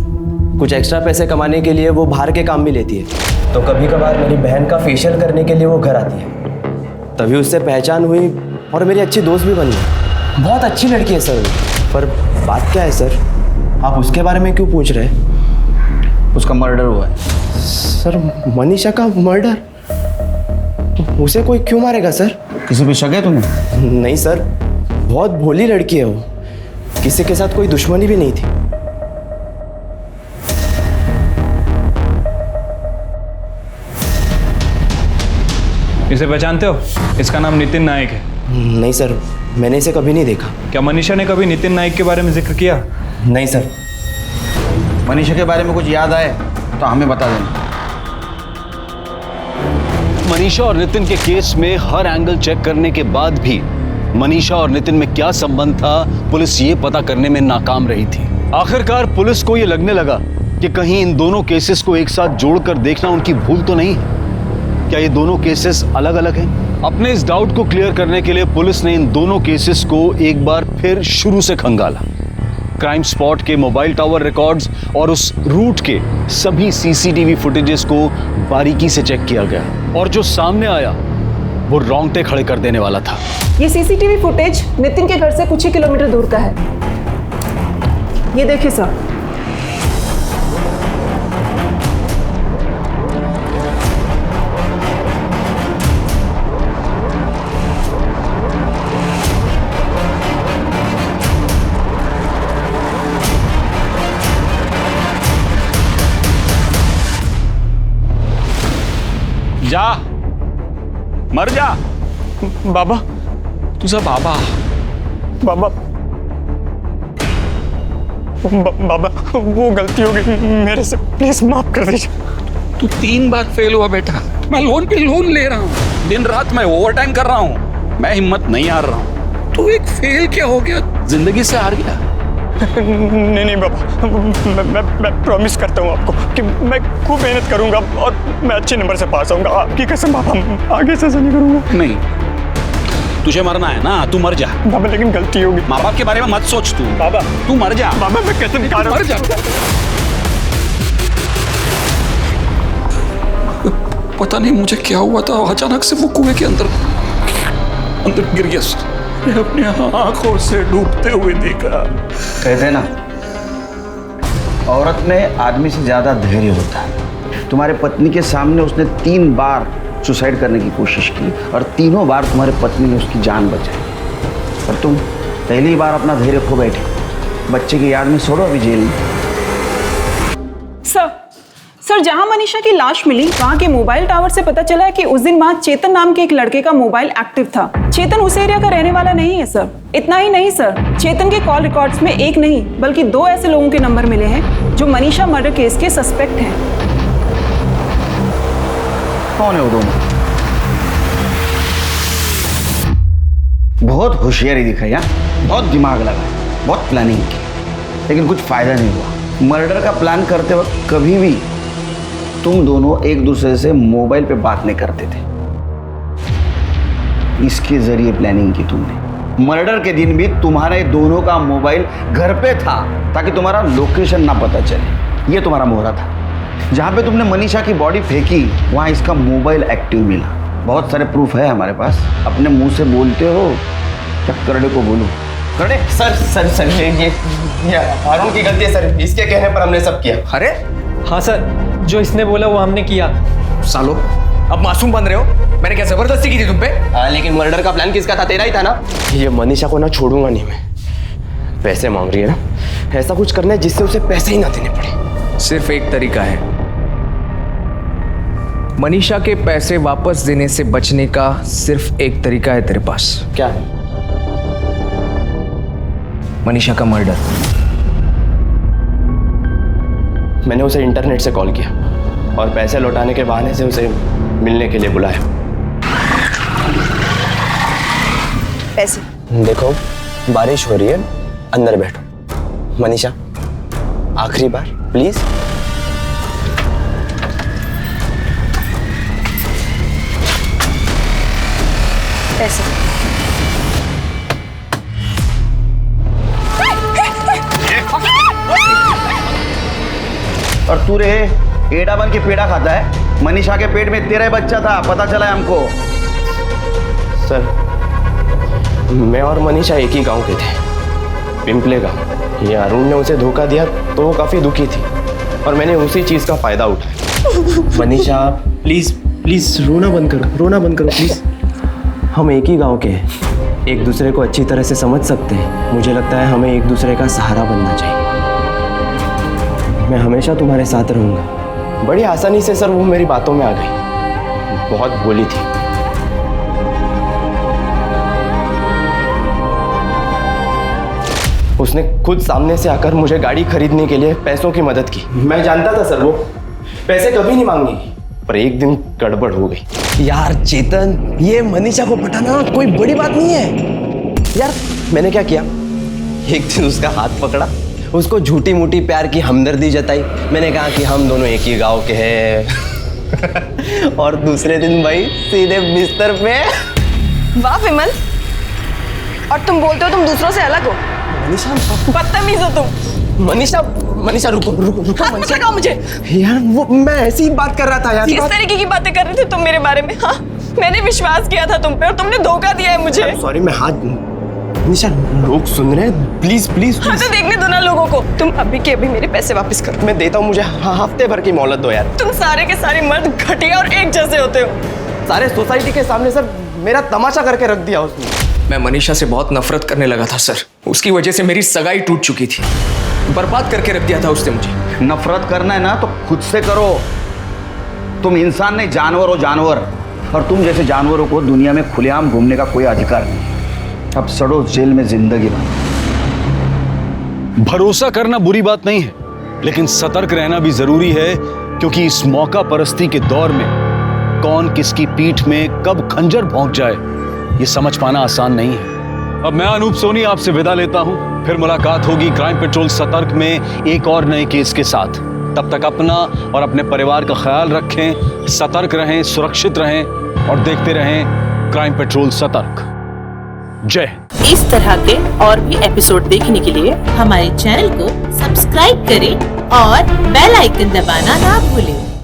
कुछ एक्स्ट्रा पैसे कमाने के लिए वो बाहर के काम भी लेती है, तो कभी कभार मेरी बहन का फेशियल करने के लिए वो घर आती है। तभी उससे पहचान हुई और मेरी अच्छी दोस्त भी बन गई। बहुत अच्छी लड़की है सर। पर बात क्या है सर, आप उसके बारे में क्यों पूछ रहे हैं? उसका मर्डर हुआ है। सर मनीषा का मर्डर? उसे कोई क्यों मारेगा सर? किसी पे शक है तुम्हें? नहीं सर, बहुत भोली लड़की है वो, किसी के साथ कोई दुश्मनी भी नहीं थी। इसे पहचानते हो? इसका नाम नितिन नायक है। नहीं सर, मैंने इसे कभी नहीं देखा। क्या मनीषा ने कभी नितिन नायक के बारे में जिक्र किया? नहीं सर। मनीषा के बारे में कुछ याद आए तो हमें बता देना। मनीषा और नितिन के केस में हर एंगल चेक करने के बाद भी मनीषा और नितिन में क्या संबंध था, पुलिस ये पता करने में नाकाम रही थी। आखिरकार पुलिस को ये लगने लगा कि कहीं इन दोनों केसेस को एक साथ जोड़कर देखना उनकी भूल तो नहीं है। क्या ये दोनों केसेस अलग अलग हैं? अपने इस डाउट को क्लियर करने के लिए पुलिस ने इन दोनों केसेस को एक बार फिर शुरू से खंगाला। क्राइम स्पॉट के मोबाइल टावर रिकॉर्ड्स और उस रूट के सभी सीसीटीवी फुटेजेस को बारीकी से चेक किया गया और जो सामने आया वो रोंगटे खड़े कर देने वाला था। ये सीसीटीवी फुटेज नितिन के घर से कुछ ही किलोमीटर दूर का है। ये देखिए सर। जा, मर जा। बाबा, तुझा बाबा बाबा बाबा, वो गलती हो गई मेरे से, प्लीज माफ कर दीजिए। तू 3 बार फेल हुआ बेटा। मैं लोन पे लोन ले रहा हूँ, दिन रात मैं ओवरटाइम कर रहा हूँ, मैं हिम्मत नहीं हार रहा हूँ। तू एक फेल क्या हो गया, जिंदगी से हार गया? नहीं बाबा, मैं प्रॉमिस करता हूँ आपको कि मैं खूब मेहनत करूंगा और मैं अच्छे नंबर से पास आऊंगा। आपकी कसम बाबा, आगे से ऐसा नहीं करूंगा। नहीं, तुझे मरना है ना, तू मर जा बाबा। लेकिन गलती होगी। माँ बाप के बारे में मत सोच तू बाबा, तू मर जा बाबा। मैं कसम खा रहा हूं, मर जा। पता नहीं मुझे क्या हुआ था, अचानक से वो कुएं के अंदर गिर गया। अपने आंखों से डूबते हुए देखा। कहते ना, औरत में आदमी से ज्यादा धैर्य होता है। तुम्हारे पत्नी के सामने उसने 3 बार सुसाइड करने की कोशिश की और तीनों बार तुम्हारे पत्नी ने उसकी जान बचाई, और तुम पहली बार अपना धैर्य खो बैठे। बच्चे की याद में छोड़ो अभी जेल में। सर जहां मनीषा की लाश मिली वहां के मोबाइल टावर से पता चला है कि उस दिन वहां चेतन नाम के एक लड़के का मोबाइल एक्टिव था। चेतन उस एरिया का रहने वाला नहीं है सर। इतना ही नहीं सर, चेतन के कॉल रिकॉर्ड्स में एक नहीं बल्कि 2 ऐसे लोगों के नंबर मिले हैं जो मनीषा मर्डर केस के सस्पेक्ट हैं। कौन है वो दोनों? बहुत होशियारी दिखाई, बहुत दिमाग लगाया, बहुत प्लानिंग की, लेकिन कुछ फायदा नहीं हुआ। मर्डर का प्लान करते वक्त कभी भी तुम दोनों एक दूसरे से मोबाइल पे बात नहीं करते थे। इसके जरिए प्लानिंग की तुमने। मर्डर के दिन भी तुम्हारे दोनों का मोबाइल घर पे था ताकि तुम्हारा लोकेशन ना पता चले। ये तुम्हारा मोहरा था। जहाँ पे तुमने मनीषा की बॉडी फेंकी वहाँ इसका मोबाइल एक्टिव मिला। बहुत सारे प्रूफ है हमारे पास। अपने मुंह से बोलते हो क्या करड़े को बोलो? करड़े? सर ये अरुण की गलती है सर। इसके कहने पर हमने सब किया। अरे हाँ सर, जो इसने बोला वो हमने किया। सालो अब मासूम बन रहे हो? मैंने क्या जबरदस्ती की थी तुम पे? हाँ, लेकिन मर्डर का प्लान किसका था? तेरा ही था ना। ये मनीषा को ना छोड़ूंगा नहीं मैं। पैसे मांग रही है ना, ऐसा कुछ करना है जिससे उसे पैसे ही ना देने पड़े। सिर्फ एक तरीका है, मनीषा के पैसे वापस देने से बचने का सिर्फ एक तरीका है तेरे पास। क्या है? मनीषा का मर्डर। मैंने उसे इंटरनेट से कॉल किया और पैसे लौटाने के बहाने से उसे मिलने के लिए बुलाया। पैसे? देखो बारिश हो रही है, अंदर बैठो। मनीषा आखिरी बार प्लीज। पैसे? और तू रे एड़ा बन के पेड़ा खाता है। मनीषा के पेट में तेरा ही बच्चा था, पता चला है हमको। सर मैं और मनीषा एक ही गांव के थे, पिंपले गांव। ये अरुण ने उसे धोखा दिया तो वो काफी दुखी थी और मैंने उसी चीज का फायदा उठाया। मनीषा प्लीज प्लीज रोना बंद करो, रोना बंद करो प्लीज। हम एक ही गांव के हैं, एक दूसरे को अच्छी तरह से समझ सकते हैं। मुझे लगता है हमें एक दूसरे का सहारा बनना चाहिए। मैं हमेशा तुम्हारे साथ रहूंगा। बड़ी आसानी से सर वो मेरी बातों में आ गई, बहुत बोली थी। उसने खुद सामने से आकर मुझे गाड़ी खरीदने के लिए पैसों की मदद की। मैं जानता था सर वो पैसे कभी नहीं मांगेगी, पर एक दिन गड़बड़ हो गई। यार चेतन, ये मनीषा को पटाना कोई बड़ी बात नहीं है यार। मैंने क्या किया, एक दिन उसका हाथ पकड़ा, उसको झूठी मूठी प्यार की हमदर्दी जताई। मैंने कहा कि हम दोनों एक ही गांव के हैं और दूसरे दिन भाई सीधे बिस्तर पे। वाह विमल, और तुम बोलते हो तुम दूसरों से अलग हो? मनीषा बदतमीज हो तुम। मनीषा रुको रुको रुको। मत लगाओ मुझे यार, वो मैं ऐसी ही बात कर रहा था यार। किस तरीके की बातें कर रहे थे तुम मेरे बारे में? हाँ, मैंने विश्वास किया था तुम पे और तुमने धोखा दिया है मुझे। सॉरी, मैं हाथ। मनीषा लोग सुन रहे हैं, प्लीज प्लीज। हाँ तो देखने दो ना लोगों को। तुम अभी के अभी मेरे पैसे वापस करो। मैं देता हूँ, मुझे हफ्ते भर की मोहलत दो यार। तुम सारे के सारे मर्द घटिया और एक जैसे होते हो। सारे सोसाइटी के सामने सर मेरा तमाशा करके रख दिया उसने। मैं मनीषा से बहुत नफरत करने लगा था सर। उसकी वजह से मेरी सगाई टूट चुकी थी, बर्बाद करके रख दिया था उसने मुझे। नफरत करना है ना तो खुद से करो। तुम इंसान नहीं, जानवर हो, जानवर। और तुम जैसे जानवरों को दुनिया में खुलेआम घूमने का कोई अधिकार नहीं। अब सड़ो जेल में जिंदगी भर। भरोसा करना बुरी बात नहीं है, लेकिन सतर्क रहना भी जरूरी है, क्योंकि इस मौका परस्ती के दौर में कौन किसकी पीठ में कब खंजर भोंक जाए ये समझ पाना आसान नहीं है। अब मैं अनूप सोनी आपसे विदा लेता हूं। फिर मुलाकात होगी क्राइम पेट्रोल सतर्क में एक और नए केस के साथ। तब तक अपना और अपने परिवार का ख्याल रखें, सतर्क रहें, सुरक्षित रहें और देखते रहें क्राइम पेट्रोल सतर्क। जय। इस तरह के और भी एपिसोड देखने के लिए हमारे चैनल को सब्सक्राइब करें और बेल आइकन दबाना ना भूलें।